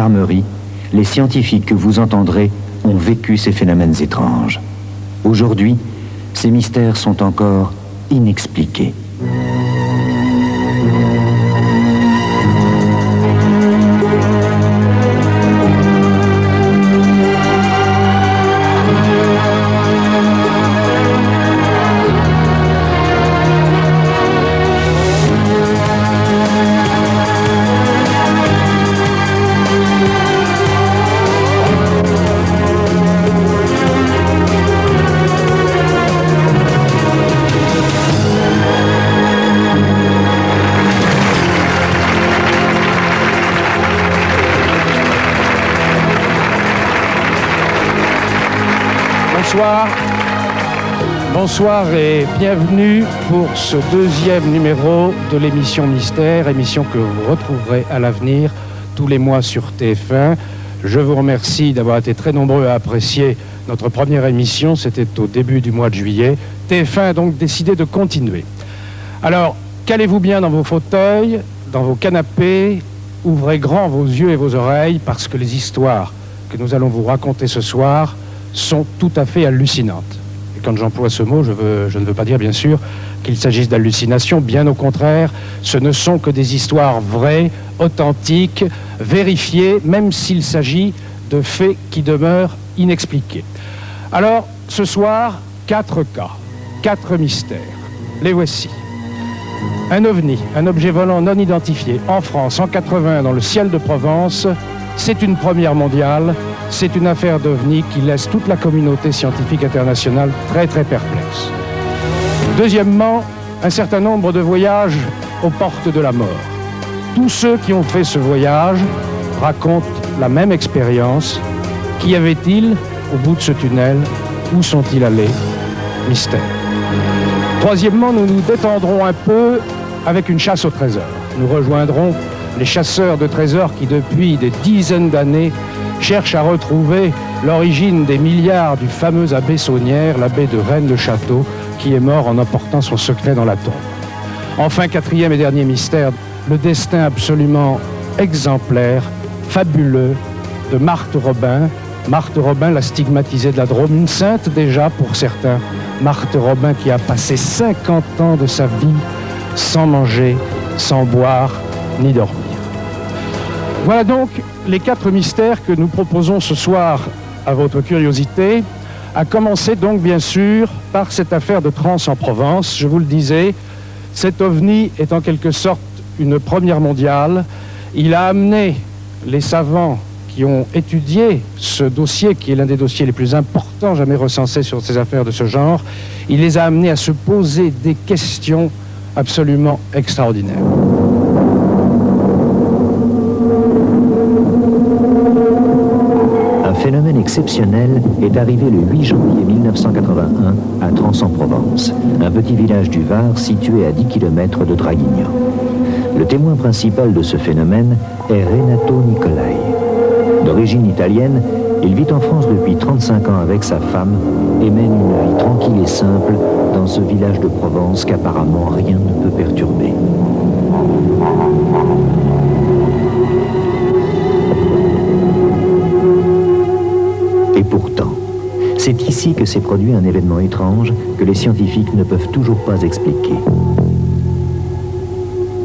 gendarmerie, les scientifiques que vous entendrez ont vécu ces phénomènes étranges. Aujourd'hui, ces mystères sont encore inexpliqués. Bonsoir et bienvenue pour ce deuxième numéro de l'émission Mystère, émission que vous retrouverez à l'avenir tous les mois sur TF1. Je vous remercie d'avoir été très nombreux à apprécier notre première émission, c'était au début du mois de juillet. TF1 a donc décidé de continuer. Alors, calez-vous bien dans vos fauteuils, dans vos canapés, ouvrez grand vos yeux et vos oreilles parce que les histoires que nous allons vous raconter ce soir sont tout à fait hallucinantes. Et quand j'emploie ce mot, je ne veux pas dire, bien sûr, qu'il s'agisse d'hallucinations. Bien au contraire, ce ne sont que des histoires vraies, authentiques, vérifiées, même s'il s'agit de faits qui demeurent inexpliqués. Alors, ce soir, 4 cas, 4 mystères. Les voici. Un ovni, un objet volant non identifié, en France, en 80, dans le ciel de Provence. C'est une première mondiale. C'est une affaire d'OVNI qui laisse toute la communauté scientifique internationale très perplexe. Deuxièmement, un certain nombre de voyages aux portes de la mort. Tous ceux qui ont fait ce voyage racontent la même expérience. Qu'y avait-il au bout de ce tunnel? Où sont-ils allés? Mystère. Troisièmement, nous nous détendrons un peu avec une chasse au trésor. Nous rejoindrons les chasseurs de trésors qui, depuis des dizaines d'années, cherchent à retrouver l'origine des milliards du fameux abbé Saunière, l'abbé de Rennes-le-Château, qui est mort en emportant son secret dans la tombe. Enfin, quatrième et dernier mystère, le destin absolument exemplaire, fabuleux, de Marthe Robin. Marthe Robin, la stigmatisée de la Drôme, une sainte déjà pour certains. Marthe Robin qui a passé 50 ans de sa vie sans manger, sans boire, ni dormir. Voilà donc les 4 mystères que nous proposons ce soir à votre curiosité, à commencer donc bien sûr par cette affaire de Trans en Provence. Je vous le disais, cet ovni est en quelque sorte une première mondiale. Il a amené les savants qui ont étudié ce dossier, qui est l'un des dossiers les plus importants jamais recensés sur ces affaires de ce genre, il les a amenés à se poser des questions absolument extraordinaires. Un phénomène exceptionnel est arrivé le 8 janvier 1981 à Trans-en-Provence, un petit village du Var situé à 10 km de Draguignan. Le témoin principal de ce phénomène est Renato Nicolai. D'origine italienne, il vit en France depuis 35 ans avec sa femme et mène une vie tranquille et simple dans ce village de Provence qu'apparemment rien ne peut perturber. Et pourtant, c'est ici que s'est produit un événement étrange que les scientifiques ne peuvent toujours pas expliquer.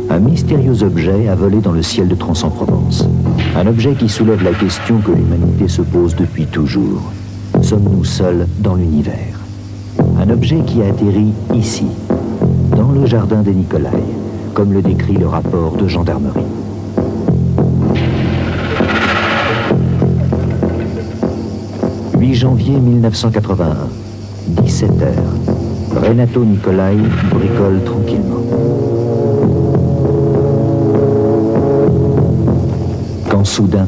Un mystérieux objet a volé dans le ciel de Trans-en-Provence. Un objet qui soulève la question que l'humanité se pose depuis toujours. Sommes-nous seuls dans l'univers? Un objet qui a atterri ici, dans le jardin des Nicolai, comme le décrit le rapport de gendarmerie. « 8 janvier 1981, 17h. Renato Nicolai bricole tranquillement. Quand soudain,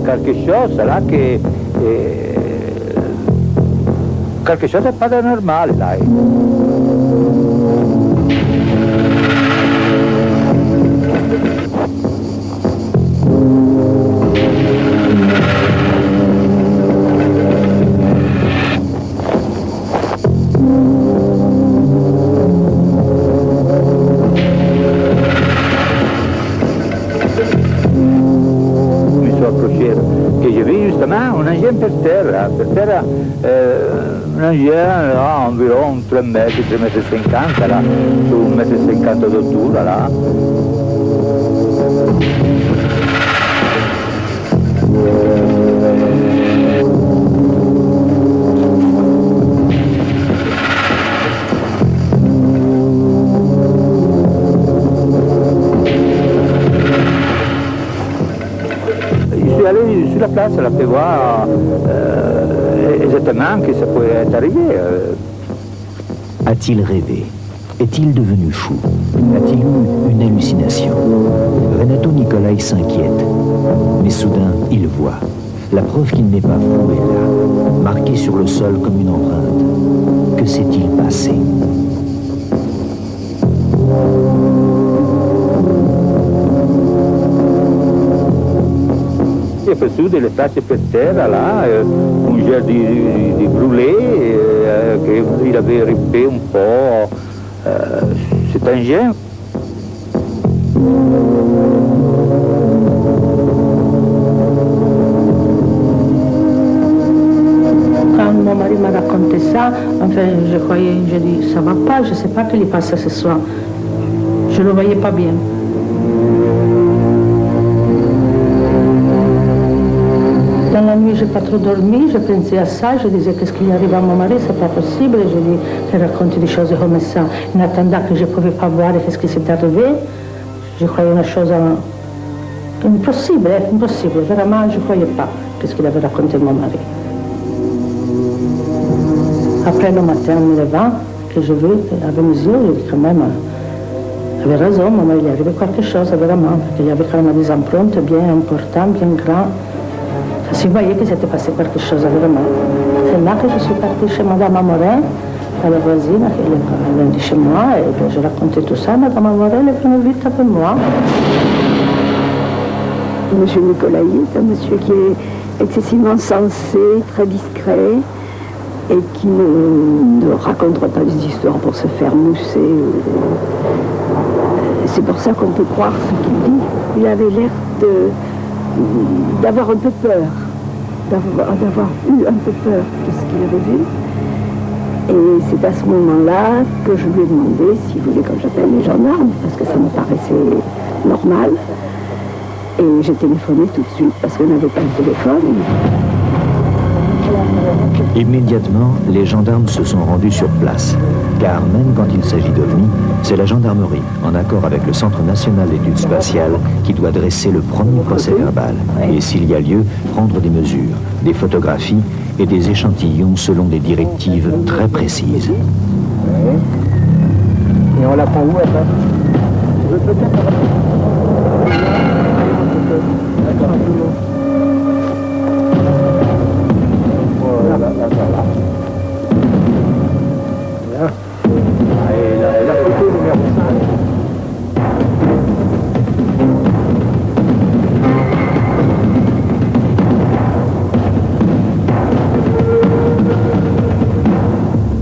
quelque chose là que quelque chose n'est pas de normal là. un engin per terra, un engin là, environ 3 metri, 3 metri e 50 là, su 1 metro e 50 d'altura là. Sur la place, on a pu voir exactement que ça pouvait arriver. A-t-il rêvé? Est-il devenu fou? A-t-il eu une hallucination? Renato Nicolai s'inquiète. Mais soudain, il voit. La preuve qu'il n'est pas fou est là, marquée sur le sol comme une empreinte. Que s'est-il passé? Ho perso delle tracce per terra là, un gel di brûlé qu'il avait ripé un po' cet engin. Quand mon mari m'a raconté ça, enfin, je croyais, je dis, ça va pas, je sais pas ce qui lui passe ce soir. Je le voyais pas bien. Dans la nuit, je n'ai pas trop dormi, je pensais à ça, je disais qu'est-ce qu'il arrive à mon mari, c'est pas possible, je lui ai raconté des choses comme ça. En attendant que je ne pouvais pas voir qu'est-ce qui s'est arrivé, je croyais une chose impossible, impossible, vraiment, je ne croyais pas qu'est-ce qu'il avait raconté mon mari. Après le matin, en me levant, que je vis avec mes yeux, je dis quand même, il avait raison, maman, il est arrivé quelque chose, vraiment, parce qu'il y avait quand même des empreintes bien importantes, bien grandes. Si vous voyez que s'était passé quelque chose vraiment. C'est là que je suis partie chez Madame Amorin, à la voisine, elle est venue chez moi, et je racontais tout ça. Madame Amorin est venue vite avec moi. Monsieur Nicolai est un monsieur qui est excessivement sensé, très discret, et qui ne raconte pas des histoires pour se faire mousser. C'est pour ça qu'on peut croire ce qu'il dit. Il avait l'air d'avoir un peu peur, d'avoir eu un peu peur de ce qu'il avait vu. Et c'est à ce moment-là que je lui ai demandé s'il voulait que j'appelle les gendarmes, parce que ça me paraissait normal. Et j'ai téléphoné tout de suite, parce qu'on n'avait pas de téléphone. Immédiatement, les gendarmes se sont rendus sur place, car même quand il s'agit d'OVNI, c'est la gendarmerie, en accord avec le Centre national d'études spatiales, qui doit dresser le premier procès verbal, et s'il y a lieu, prendre des mesures, des photographies et des échantillons selon des directives très précises. Et on la prend où après? La photo numéro 5.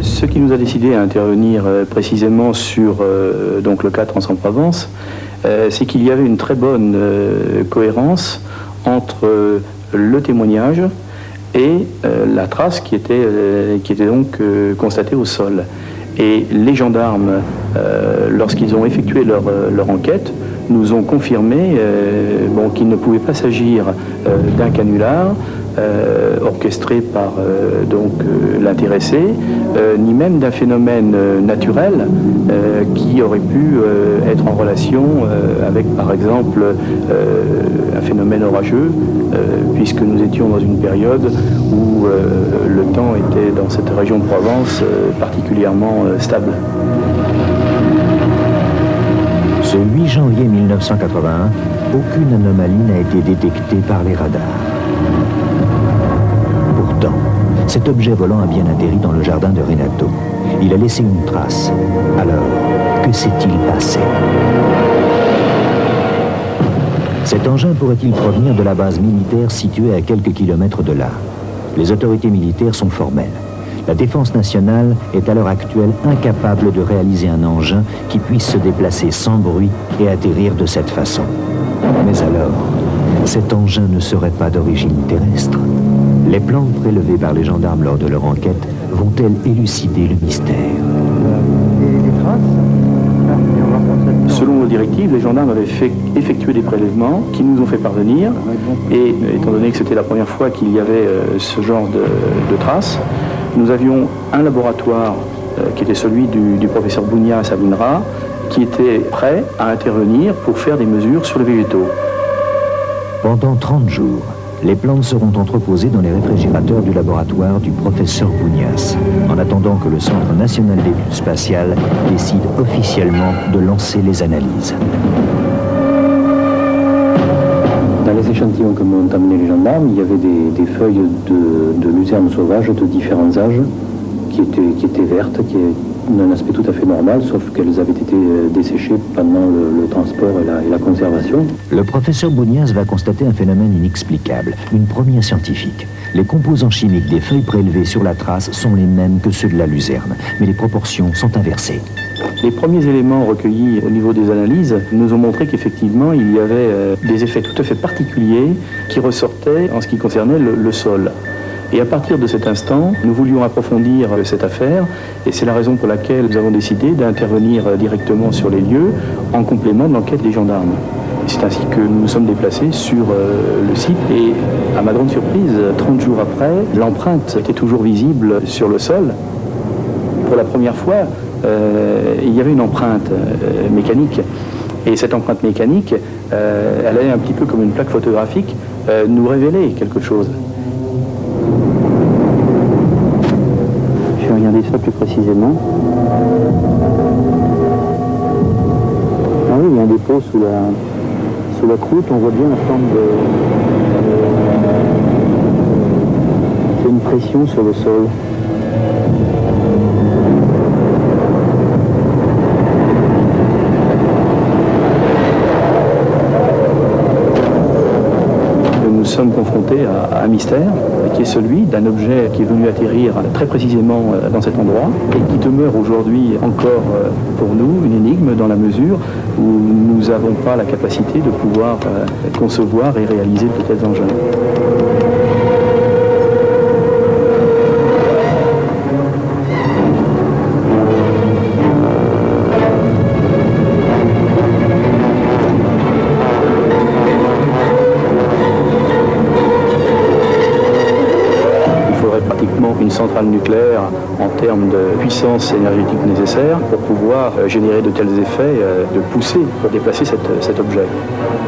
Ce qui nous a décidé à intervenir précisément sur donc le cas Trans-en-Provence, c'est qu'il y avait une très bonne cohérence entre le témoignage et la trace qui était donc constatée au sol. Et les gendarmes, lorsqu'ils ont effectué leur enquête, nous ont confirmé qu'il ne pouvait pas s'agir d'un canular orchestré par l'intéressé, ni même d'un phénomène naturel qui aurait pu être en relation avec, par exemple, un phénomène orageux, puisque nous étions dans une période où le temps était, dans cette région de Provence, particulièrement stable. Ce 8 janvier 1981, aucune anomalie n'a été détectée par les radars. Pourtant, cet objet volant a bien atterri dans le jardin de Renato. Il a laissé une trace. Alors, que s'est-il passé? Cet engin pourrait-il provenir de la base militaire située à quelques kilomètres de là? Les autorités militaires sont formelles. La défense nationale est à l'heure actuelle incapable de réaliser un engin qui puisse se déplacer sans bruit et atterrir de cette façon. Mais alors, cet engin ne serait pas d'origine terrestre? Les plantes prélevées par les gendarmes lors de leur enquête vont-elles élucider le mystère? Selon nos directives, les gendarmes avaient effectué des prélèvements qui nous ont fait parvenir. Et étant donné que c'était la première fois qu'il y avait ce genre de traces, nous avions un laboratoire qui était celui du professeur Bounias à l'INRA, qui était prêt à intervenir pour faire des mesures sur les végétaux. Pendant 30 jours, les plantes seront entreposées dans les réfrigérateurs du laboratoire du professeur Bounias, en attendant que le Centre national d'études spatiales décide officiellement de lancer les analyses. Dans les échantillons que m'ont amené les gendarmes, il y avait des feuilles de luzerne sauvage de différents âges qui étaient vertes, qui d'un aspect tout à fait normal, sauf qu'elles avaient été desséchées pendant le transport et la conservation. Le professeur Bounias va constater un phénomène inexplicable, une première scientifique. Les composants chimiques des feuilles prélevées sur la trace sont les mêmes que ceux de la luzerne, mais les proportions sont inversées. Les premiers éléments recueillis au niveau des analyses nous ont montré qu'effectivement il y avait des effets tout à fait particuliers qui ressortaient en ce qui concernait le sol. Et à partir de cet instant, nous voulions approfondir cette affaire et c'est la raison pour laquelle nous avons décidé d'intervenir directement sur les lieux en complément de l'enquête des gendarmes. C'est ainsi que nous nous sommes déplacés sur le site et à ma grande surprise, 30 jours après, l'empreinte était toujours visible sur le sol. Pour la première fois, il y avait une empreinte mécanique et cette empreinte mécanique, elle allait un petit peu comme une plaque photographique, nous révéler quelque chose. Je vais regarder ça plus précisément. Ah oui, il y a un dépôt sous la croûte, on voit bien la forme de... C'est une pression sur le sol. Nous sommes confrontés à un mystère qui est celui d'un objet qui est venu atterrir très précisément dans cet endroit et qui demeure aujourd'hui encore pour nous une énigme dans la mesure où nous n'avons pas la capacité de pouvoir concevoir et réaliser de tels engins. Une centrale nucléaire en termes de puissance énergétique nécessaire pour pouvoir générer de tels effets, de pousser pour déplacer cet objet.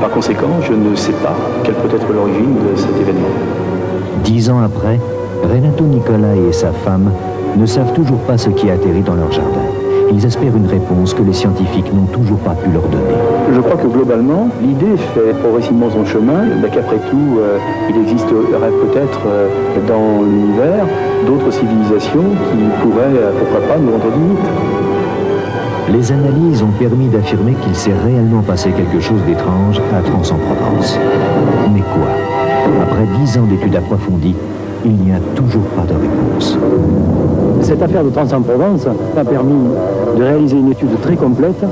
Par conséquent, je ne sais pas quelle peut être l'origine de cet événement. 10 ans après, Renato Nicolai et sa femme ne savent toujours pas ce qui a atterri dans leur jardin. Ils espèrent une réponse que les scientifiques n'ont toujours pas pu leur donner. Je crois que globalement, l'idée fait progressivement son chemin, qu'après tout, il existerait peut-être dans l'univers d'autres civilisations qui pourraient, pourquoi pas, nous rendre visite. Les analyses ont permis d'affirmer qu'il s'est réellement passé quelque chose d'étrange à Trans-en-Provence. Mais quoi? Après 10 ans d'études approfondies, il n'y a toujours pas de réponse. Cette affaire de Trans-en-Provence a permis de réaliser une étude très complète,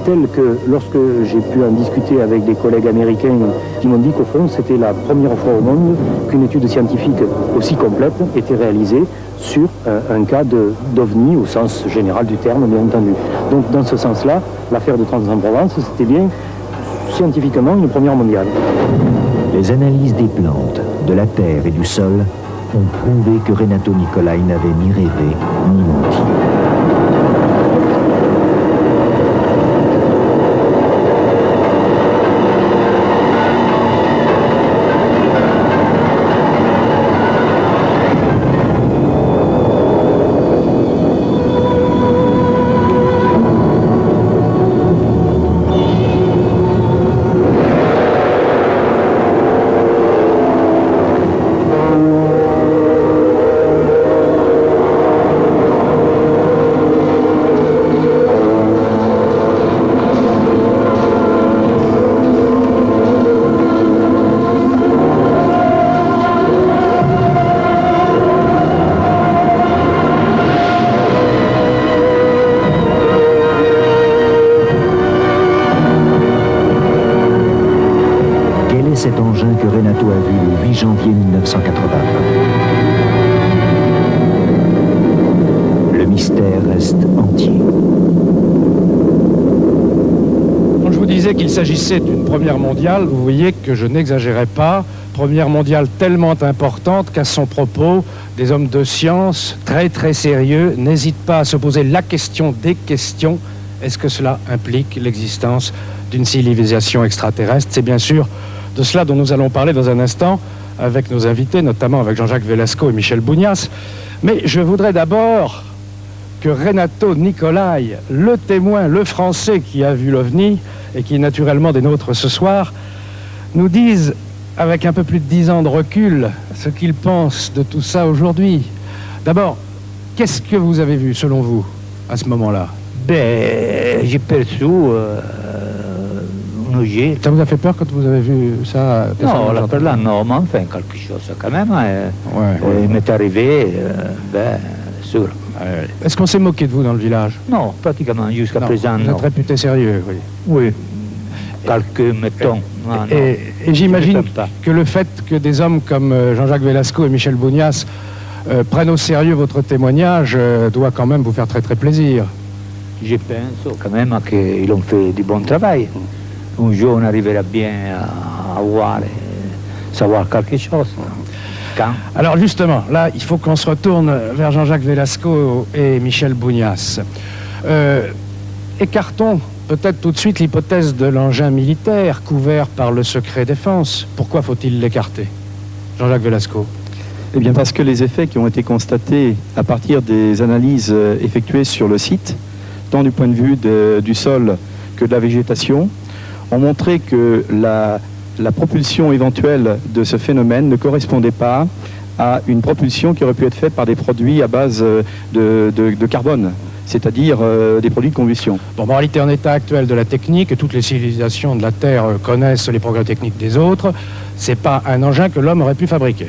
telle que lorsque j'ai pu en discuter avec des collègues américains qui m'ont dit qu'au fond c'était la première fois au monde qu'une étude scientifique aussi complète était réalisée sur un cas d'OVNI au sens général du terme, bien entendu. Donc dans ce sens-là, l'affaire de Trans-en-Provence, c'était bien scientifiquement une première mondiale. Les analyses des plantes, de la terre et du sol ont prouvé que Renato Nicolai n'avait ni rêvé ni menti. est cet engin que Renato a vu le 8 janvier 1981? Le mystère reste entier. Quand je vous disais qu'il s'agissait d'une première mondiale, vous voyez que je n'exagérais pas. Première mondiale tellement importante qu'à son propos, des hommes de science très très sérieux n'hésitent pas à se poser la question des questions. Est-ce que cela implique l'existence d'une civilisation extraterrestre? C'est bien sûr de cela dont nous allons parler dans un instant avec nos invités, notamment avec Jean-Jacques Velasco et Michel Bougnas. Mais je voudrais d'abord que Renato Nicolai, le témoin, le Français qui a vu l'OVNI et qui est naturellement des nôtres ce soir, nous dise, avec un peu plus de 10 ans de recul, ce qu'il pense de tout ça aujourd'hui. D'abord, qu'est-ce que vous avez vu, selon vous, à ce moment-là? J'ai perçu un objet. Ça vous a fait peur quand vous avez vu ça? Non, la peur là, non, mais enfin, quelque chose quand même. Il m'est arrivé, sûr. Est-ce qu'on s'est moqué de vous dans le village? Non, pratiquement, jusqu'à présent, vous non. êtes réputé sérieux, oui. Oui, quelques, mettons. Et j'imagine que le fait que des hommes comme Jean-Jacques Velasco et Michel Bougnas prennent au sérieux votre témoignage doit quand même vous faire très très plaisir. Je pense quand même qu'ils ont fait du bon travail. Un jour, on arrivera bien à voir, savoir quelque chose. Quand? Alors justement, là, il faut qu'on se retourne vers Jean-Jacques Velasco et Michel Bougnas. Écartons peut-être tout de suite l'hypothèse de l'engin militaire couvert par le secret défense. Pourquoi faut-il l'écarter? Jean-Jacques Velasco. Eh bien parce que les effets qui ont été constatés à partir des analyses effectuées sur le site, tant du point de vue du sol que de la végétation, ont montré que la propulsion éventuelle de ce phénomène ne correspondait pas à une propulsion qui aurait pu être faite par des produits à base de carbone, c'est-à-dire des produits de combustion. Bon, en réalité, en état actuel de la technique, toutes les civilisations de la Terre connaissent les progrès techniques des autres. C'est pas un engin que l'homme aurait pu fabriquer.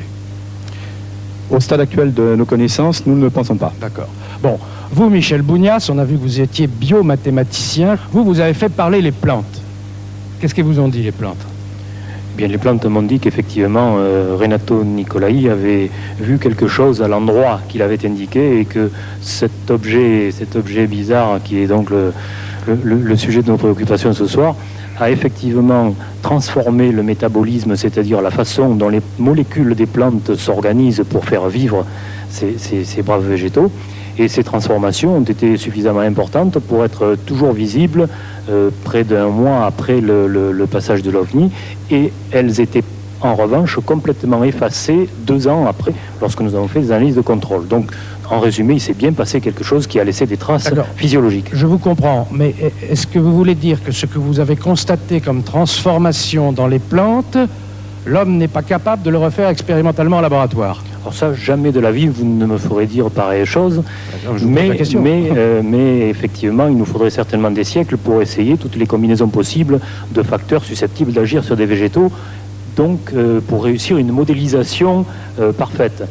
Au stade actuel de nos connaissances, nous ne le pensons pas. D'accord. Bon, vous, Michel Bougnas, on a vu que vous étiez biomathématicien. Vous avez fait parler les plantes. Qu'est-ce qu'ils vous ont dit, les plantes? Bien, les plantes m'ont dit qu'effectivement, Renato Nicolai avait vu quelque chose à l'endroit qu'il avait indiqué et que cet objet bizarre, qui est donc le sujet de nos préoccupations ce soir, a effectivement transformé le métabolisme, c'est-à-dire la façon dont les molécules des plantes s'organisent pour faire vivre ces braves végétaux. Et ces transformations ont été suffisamment importantes pour être toujours visibles près d'un mois après le passage de l'OVNI. Et elles étaient en revanche complètement effacées 2 ans après, lorsque nous avons fait des analyses de contrôle. Donc, en résumé, il s'est bien passé quelque chose qui a laissé des traces physiologiques. Je vous comprends, mais est-ce que vous voulez dire que ce que vous avez constaté comme transformation dans les plantes, l'homme n'est pas capable de le refaire expérimentalement en laboratoire? Alors ça, jamais de la vie, vous ne me ferez dire pareille chose. Mais effectivement, il nous faudrait certainement des siècles pour essayer toutes les combinaisons possibles de facteurs susceptibles d'agir sur des végétaux, donc pour réussir une modélisation parfaite.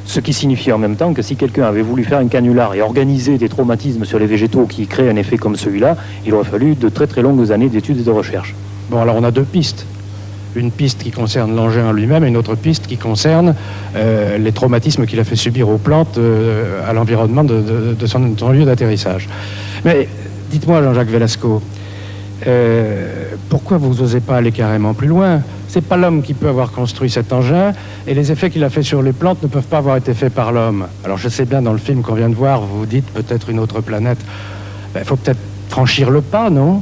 Ce qui signifie en même temps que si quelqu'un avait voulu faire un canular et organiser des traumatismes sur les végétaux qui créent un effet comme celui-là, il aurait fallu de très très longues années d'études et de recherche. Bon, alors on a 2 pistes. Une piste qui concerne l'engin en lui-même et une autre piste qui concerne les traumatismes qu'il a fait subir aux plantes à l'environnement de son lieu d'atterrissage. Mais dites-moi, Jean-Jacques Velasco, pourquoi vous n'osez pas aller carrément plus loin? C'est pas l'homme qui peut avoir construit cet engin et les effets qu'il a fait sur les plantes ne peuvent pas avoir été faits par l'homme. Alors je sais bien, dans le film qu'on vient de voir, vous dites peut-être une autre planète. Il faut peut-être franchir le pas, non?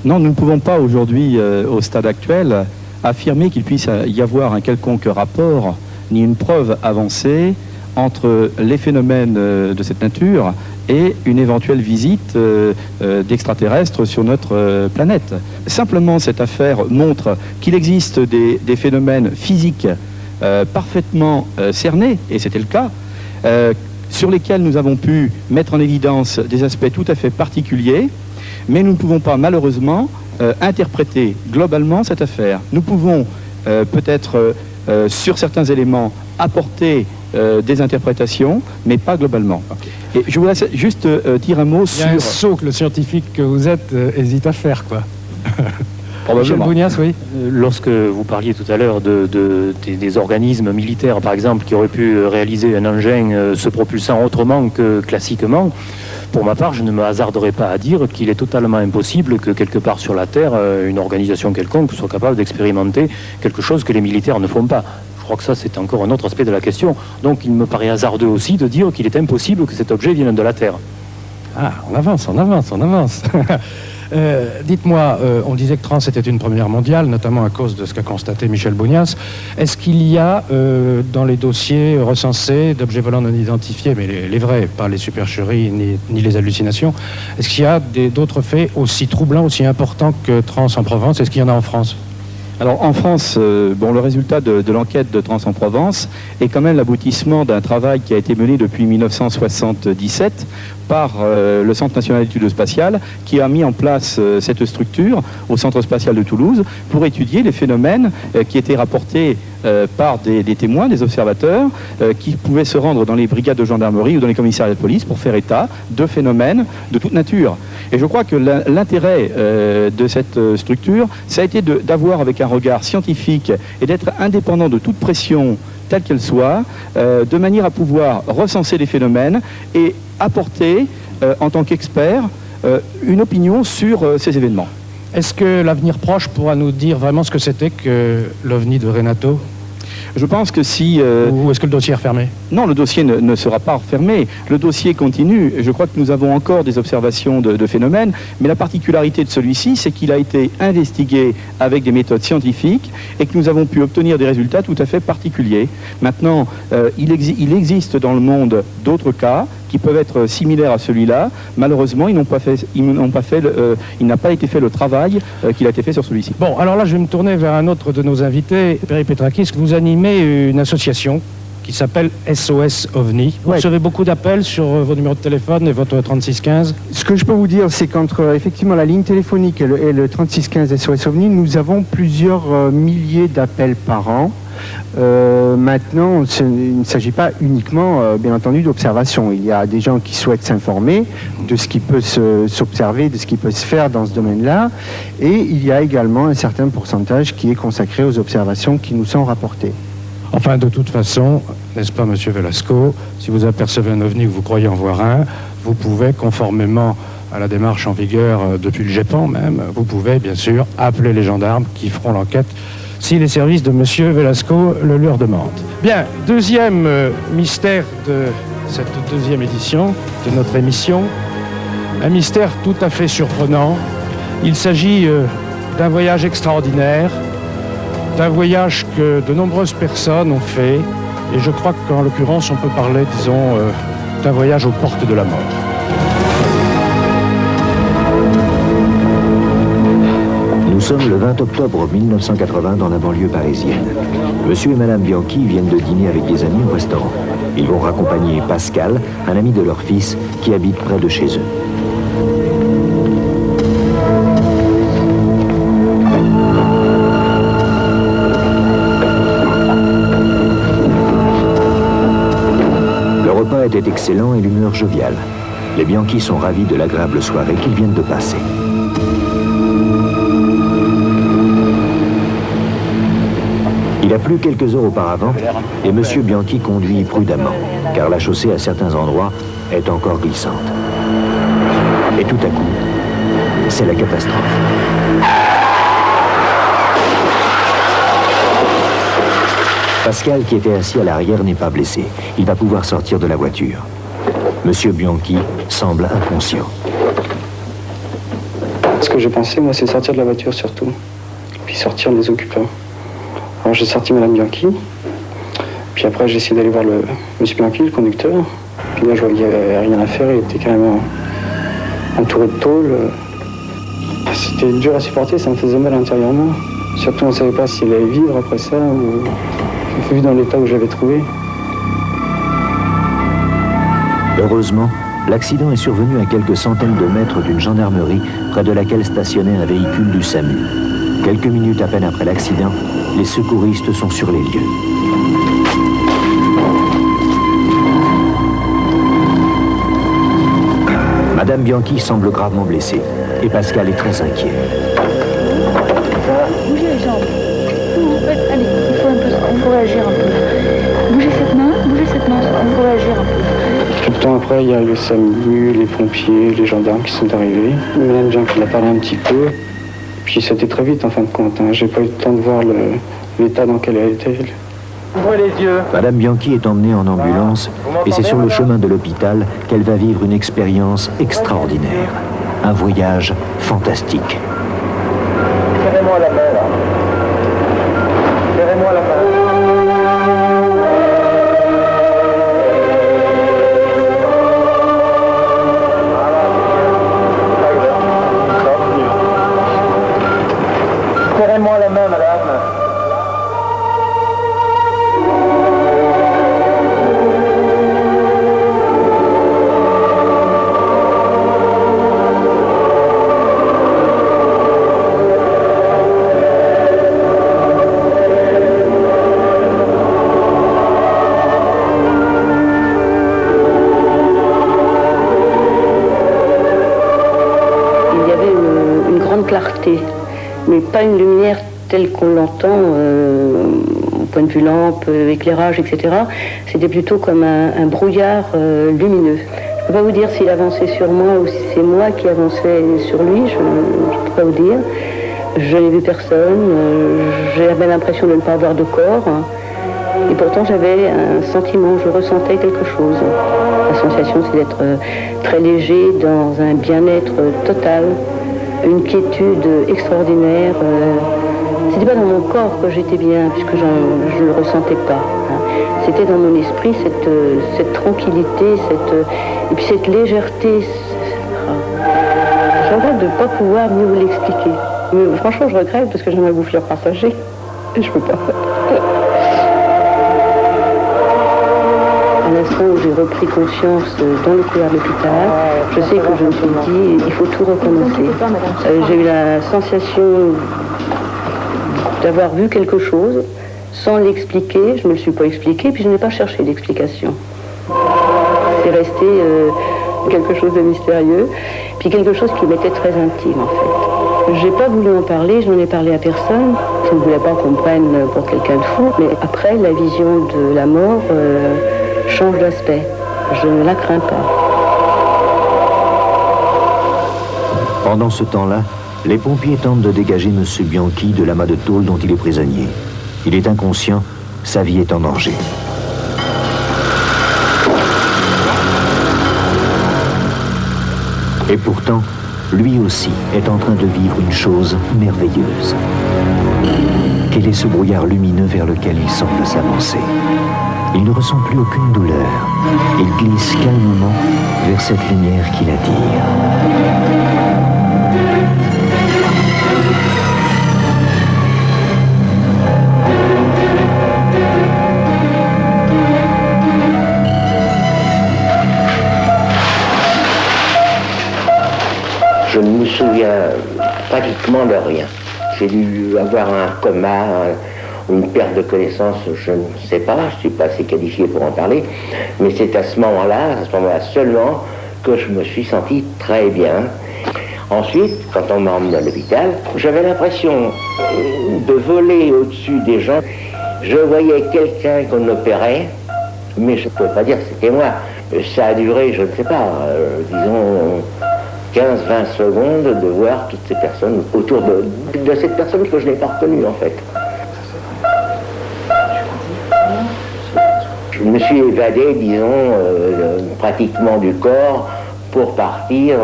Non, nous ne pouvons pas aujourd'hui, au stade actuel, affirmer qu'il puisse y avoir un quelconque rapport ni une preuve avancée entre les phénomènes de cette nature et une éventuelle visite d'extraterrestres sur notre planète. Simplement, cette affaire montre qu'il existe des phénomènes physiques parfaitement cernés, et c'était le cas, sur lesquels nous avons pu mettre en évidence des aspects tout à fait particuliers, mais nous ne pouvons pas malheureusement interpréter globalement cette affaire. Nous pouvons peut-être sur certains éléments apporter des interprétations, mais pas globalement. Okay. Et je voudrais juste dire un mot sur... Il y a un saut que le scientifique que vous êtes hésite à faire, quoi. Probablement. Michel Bougnas, oui. Lorsque vous parliez tout à l'heure des organismes militaires, par exemple, qui auraient pu réaliser un engin se propulsant autrement que classiquement, pour ma part, je ne me hasarderai pas à dire qu'il est totalement impossible que quelque part sur la Terre, une organisation quelconque soit capable d'expérimenter quelque chose que les militaires ne font pas. Je crois que ça, c'est encore un autre aspect de la question. Donc il me paraît hasardeux aussi de dire qu'il est impossible que cet objet vienne de la Terre. Ah, on avance. Dites-moi, on disait que Trans était une première mondiale, notamment à cause de ce qu'a constaté Michel Bougnas. Est-ce qu'il y a dans les dossiers recensés d'objets volants non identifiés, mais les vrais, pas les supercheries ni les hallucinations, est-ce qu'il y a d'autres faits aussi troublants, aussi importants que Trans en Provence? Est-ce qu'il y en a en France? Alors en France, le résultat de l'enquête de Trans en Provence est quand même l'aboutissement d'un travail qui a été mené depuis 1977 par le Centre national d'études spatiales, qui a mis en place cette structure au Centre spatial de Toulouse pour étudier les phénomènes qui étaient rapportés par des témoins, des observateurs, qui pouvaient se rendre dans les brigades de gendarmerie ou dans les commissariats de police pour faire état de phénomènes de toute nature. Et je crois que l'intérêt de cette structure, ça a été d'avoir avec un regard scientifique et d'être indépendant de toute pression telle qu'elle soit, de manière à pouvoir recenser les phénomènes et apporter, en tant qu'expert, une opinion sur ces événements. Est-ce que l'avenir proche pourra nous dire vraiment ce que c'était que l'OVNI de Renato? Je pense que si... Ou est-ce que le dossier est refermé? Non, le dossier ne sera pas refermé. Le dossier continue. Je crois que nous avons encore des observations de phénomènes, mais la particularité de celui-ci, c'est qu'il a été investigué avec des méthodes scientifiques et que nous avons pu obtenir des résultats tout à fait particuliers. Maintenant, il existe dans le monde d'autres cas qui peuvent être similaires à celui-là. Malheureusement, il n'a pas été fait le travail qu'il a été fait sur celui-ci. Bon, alors là, je vais me tourner vers un autre de nos invités, Perry Petrakis. Vous animez une association qui s'appelle SOS OVNI. Vous recevez beaucoup d'appels sur vos numéros de téléphone et votre 3615. Ce que je peux vous dire, c'est qu'entre effectivement la ligne téléphonique et le 3615 SOS OVNI, nous avons plusieurs milliers d'appels par an. Maintenant, il ne s'agit pas uniquement, bien entendu, d'observation. Il y a des gens qui souhaitent s'informer de ce qui peut s'observer, de ce qui peut se faire dans ce domaine-là. Et il y a également un certain pourcentage qui est consacré aux observations qui nous sont rapportées. Enfin, de toute façon, n'est-ce pas, Monsieur Velasco, si vous apercevez un ovni ou vous croyez en voir un, vous pouvez, conformément à la démarche en vigueur depuis le GEPAN même, vous pouvez, bien sûr, appeler les gendarmes qui feront l'enquête si les services de Monsieur Velasco le leur demandent. Bien, deuxième mystère de cette deuxième édition de notre émission, un mystère tout à fait surprenant. Il s'agit d'un voyage extraordinaire, d'un voyage que de nombreuses personnes ont fait, et je crois qu'en l'occurrence, on peut parler, disons, d'un voyage aux portes de la mort. Nous sommes le 20 octobre 1980 dans la banlieue parisienne. Monsieur et Madame Bianchi viennent de dîner avec des amis au restaurant. Ils vont raccompagner Pascal, un ami de leur fils, qui habite près de chez eux. Le repas était excellent et l'humeur joviale. Les Bianchi sont ravis de l'agréable soirée qu'ils viennent de passer. Il a plu quelques heures auparavant et M. Bianchi conduit prudemment, car la chaussée à certains endroits est encore glissante. Et tout à coup, c'est la catastrophe. Pascal, qui était assis à l'arrière, n'est pas blessé. Il va pouvoir sortir de la voiture. M. Bianchi semble inconscient. Ce que j'ai pensé, moi, c'est sortir de la voiture surtout, puis sortir des occupants. Alors j'ai sorti Madame Bianchi, puis après j'ai essayé d'aller voir Monsieur Bianchi, le conducteur. Puis là je voyais qu'il n'y avait rien à faire, il était carrément entouré de tôle. C'était dur à supporter, ça me faisait mal intérieurement. Surtout on ne savait pas s'il allait vivre après ça, ou vu dans l'état où j'avais trouvé. Heureusement, l'accident est survenu à quelques centaines de mètres d'une gendarmerie près de laquelle stationnait un véhicule du SAMU. Quelques minutes à peine après l'accident, les secouristes sont sur les lieux. Madame Bianchi semble gravement blessée et Pascal est très inquiet. temps après, il y a eu le SAMU, les pompiers, les gendarmes qui sont arrivés. Madame Bianchi a parlé un petit peu. Puis c'était très vite en fin de compte. J'ai pas eu le temps de voir l'état dans lequel elle était. Ouvrez les yeux. Madame Bianchi est emmenée en ambulance et c'est sur le chemin de l'hôpital qu'elle va vivre une expérience extraordinaire. Un voyage fantastique. Serrez-moi la main, là. Serrez-moi la main. Serrez-moi la main, madame. Clarté, mais pas une lumière telle qu'on l'entend au point de vue lampe, éclairage, etc. C'était plutôt comme un brouillard lumineux. Je ne peux pas vous dire s'il avançait sur moi ou si c'est moi qui avançais sur lui, je ne peux pas vous dire. Je n'ai vu personne, j'avais l'impression de ne pas avoir de corps, et pourtant j'avais un sentiment, je ressentais quelque chose. La sensation, c'est d'être très léger, dans un bien-être total. Une quiétude extraordinaire. C'était pas dans mon corps que j'étais bien, puisque je ne le ressentais pas. C'était dans mon esprit cette tranquillité, et puis cette légèreté. Je regrette de ne pas pouvoir mieux vous l'expliquer. Mais franchement, je regrette parce que j'aimerais vous faire partager. Et je peux pas. À l'instant où j'ai repris conscience dans le couloir de l'hôpital, je sais que je me suis dit, il faut tout recommencer. J'ai eu la sensation d'avoir vu quelque chose sans l'expliquer. Je ne me le suis pas expliqué, puis je n'ai pas cherché d'explication. C'est resté quelque chose de mystérieux, puis quelque chose qui m'était très intime en fait. J'ai pas voulu en parler, je n'en ai parlé à personne. Je ne voulais pas qu'on me prenne pour quelqu'un de fou, mais après, la vision de la mort change d'aspect. Je ne la crains pas. Pendant ce temps-là, les pompiers tentent de dégager M. Bianchi de l'amas de tôle dont il est prisonnier. Il est inconscient, sa vie est en danger. Et pourtant, lui aussi est en train de vivre une chose merveilleuse. Quel est ce brouillard lumineux vers lequel il semble s'avancer? Il ne ressent plus aucune douleur. Il glisse calmement vers cette lumière qui l'attire. Je ne me souviens pratiquement de rien. J'ai dû avoir un coma, une perte de connaissance, je ne sais pas, je ne suis pas assez qualifié pour en parler, mais c'est à ce moment-là seulement, que je me suis senti très bien. Ensuite, quand on m'a emmené à l'hôpital, j'avais l'impression de voler au-dessus des gens. Je voyais quelqu'un qu'on opérait, mais je ne pouvais pas dire que c'était moi. Ça a duré, je ne sais pas, disons 15-20 secondes de voir toutes ces personnes autour de cette personne que je n'ai pas reconnue en fait. Je me suis évadé, disons, pratiquement du corps pour partir.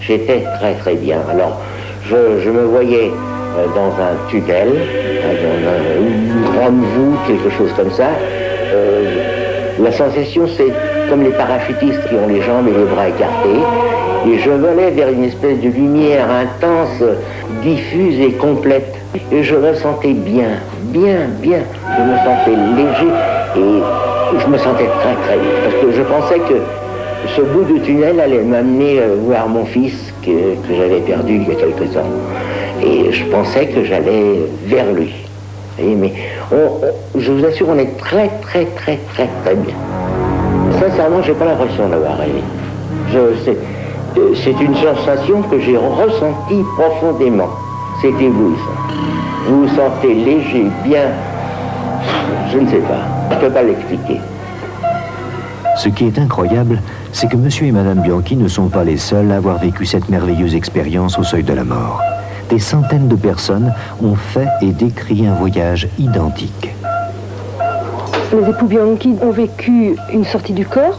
J'étais très très bien. Alors, je me voyais dans un tunnel, dans une grande voûte, quelque chose comme ça. La sensation, c'est comme les parachutistes qui ont les jambes et les bras écartés. Et je venais vers une espèce de lumière intense, diffuse et complète. Et je me sentais bien. Je me sentais léger et je me sentais très très bien. Parce que je pensais que ce bout de tunnel allait m'amener voir mon fils que j'avais perdu il y a quelque temps. Et je pensais que j'allais vers lui. Mais je vous assure, on est très très très très très bien. Sincèrement, j'ai pas l'impression d'avoir rêvé. C'est une sensation que j'ai ressentie profondément. C'est éblouissant. Vous vous sentez léger, bien, je ne sais pas. Je ne peux pas l'expliquer. Ce qui est incroyable, c'est que monsieur et madame Bianchi ne sont pas les seuls à avoir vécu cette merveilleuse expérience au seuil de la mort. Des centaines de personnes ont fait et décrit un voyage identique. Les époux Bianchi ont vécu une sortie du corps,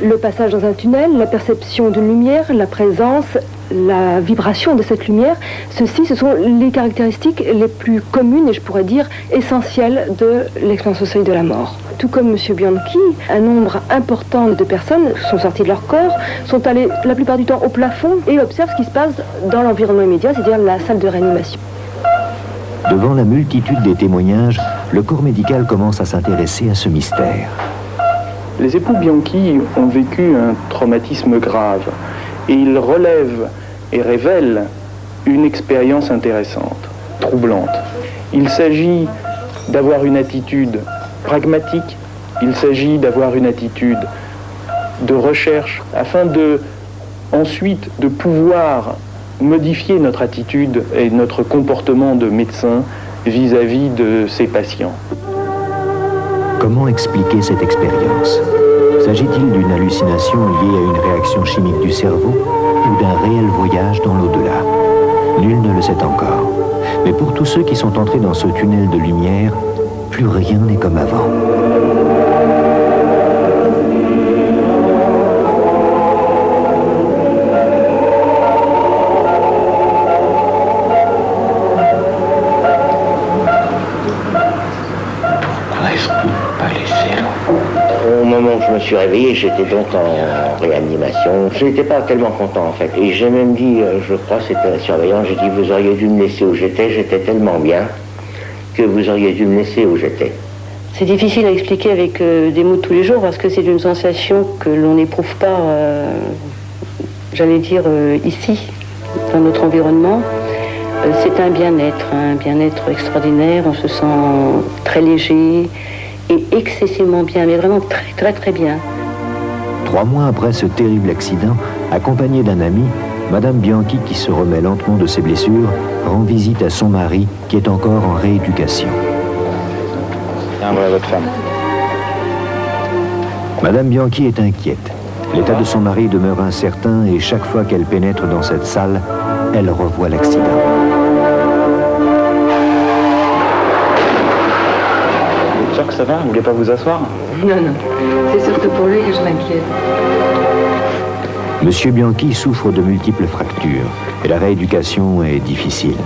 le passage dans un tunnel, la perception de lumière, la présence, la vibration de cette lumière. Ceci, ce sont les caractéristiques les plus communes et je pourrais dire essentielles de l'expérience au seuil de la mort. Tout comme M. Bianchi, un nombre important de personnes sont sorties de leur corps, sont allées la plupart du temps au plafond et observent ce qui se passe dans l'environnement immédiat, c'est-à-dire la salle de réanimation. Devant la multitude des témoignages, le corps médical commence à s'intéresser à ce mystère. Les époux Bianchi ont vécu un traumatisme grave et ils relèvent et révèlent une expérience intéressante, troublante. Il s'agit d'avoir une attitude pragmatique, il s'agit d'avoir une attitude de recherche afin ensuite de pouvoir modifier notre attitude et notre comportement de médecin vis-à-vis de ces patients. Comment expliquer cette expérience? S'agit-il d'une hallucination liée à une réaction chimique du cerveau ou d'un réel voyage dans l'au-delà? Nul ne le sait encore. Mais pour tous ceux qui sont entrés dans ce tunnel de lumière, plus rien n'est comme avant. Au moment où je me suis réveillé, j'étais donc en réanimation. Je n'étais pas tellement content en fait. Et j'ai même dit, je crois c'était la surveillante, j'ai dit vous auriez dû me laisser où j'étais tellement bien que vous auriez dû me laisser où j'étais. C'est difficile à expliquer avec des mots de tous les jours parce que c'est une sensation que l'on n'éprouve pas, j'allais dire, ici, dans notre environnement. C'est un bien-être extraordinaire, on se sent très léger et excessivement bien, mais vraiment très très très bien. 3 mois après ce terrible accident, accompagnée d'un ami, Madame Bianchi, qui se remet lentement de ses blessures, rend visite à son mari qui est encore en rééducation. Voilà votre femme. Madame Bianchi est inquiète. L'état de son mari demeure incertain et chaque fois qu'elle pénètre dans cette salle, elle revoit l'accident. Vous êtes sûr que ça va? Vous voulez pas vous asseoir? Non, c'est surtout pour lui que je m'inquiète. Monsieur Bianchi souffre de multiples fractures et la rééducation est difficile.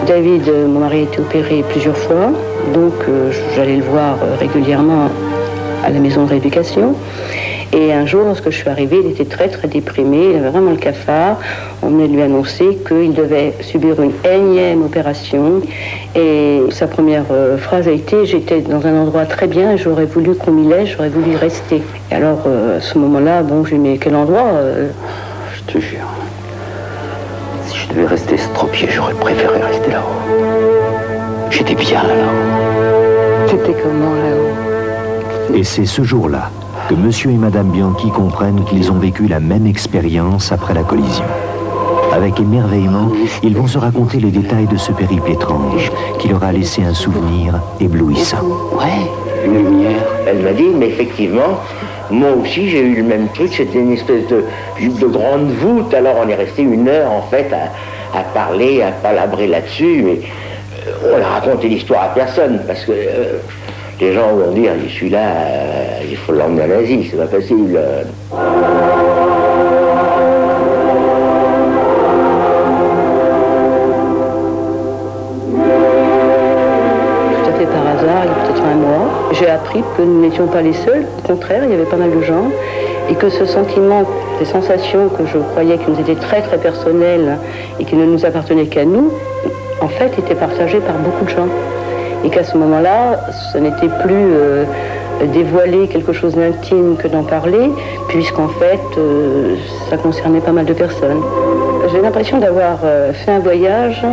David, mon mari, a été opéré plusieurs fois, donc j'allais le voir régulièrement à la maison de rééducation. Et un jour, lorsque je suis arrivée, il était très très déprimé, il avait vraiment le cafard. On venait de lui annoncer qu'il devait subir une énième opération. Et sa première phrase a été « J'étais dans un endroit très bien, j'aurais voulu qu'on m'y laisse, j'aurais voulu y rester ». Et alors, à ce moment-là, bon, j'ai dit « Mais quel endroit ?» Je te jure, si je devais rester estropié, j'aurais préféré rester là-haut. J'étais bien là-haut. C'était comment là-haut? Et c'est ce jour-là que monsieur et madame Bianchi comprennent qu'ils ont vécu la même expérience après la collision. Avec émerveillement, ils vont se raconter les détails de ce périple étrange qui leur a laissé un souvenir éblouissant. Ouais, une lumière. Elle m'a dit, mais effectivement, moi aussi j'ai eu le même truc, c'était une espèce de grande voûte, alors on est resté 1 heure en fait à parler, à palabrer là-dessus, mais on a raconté l'histoire à personne, parce que les gens vont dire, celui-là, il faut l'emmener en Asie, c'est pas facile. Tout à fait par hasard, il y a peut-être 1 mois, j'ai appris que nous n'étions pas les seuls, au contraire, il y avait pas mal de gens, et que ce sentiment, ces sensations que je croyais qui nous étaient très très personnelles et qui ne nous appartenaient qu'à nous, en fait, étaient partagées par beaucoup de gens. Et qu'à ce moment-là, ce n'était plus dévoiler quelque chose d'intime que d'en parler, puisqu'en fait, ça concernait pas mal de personnes. J'ai l'impression d'avoir fait un voyage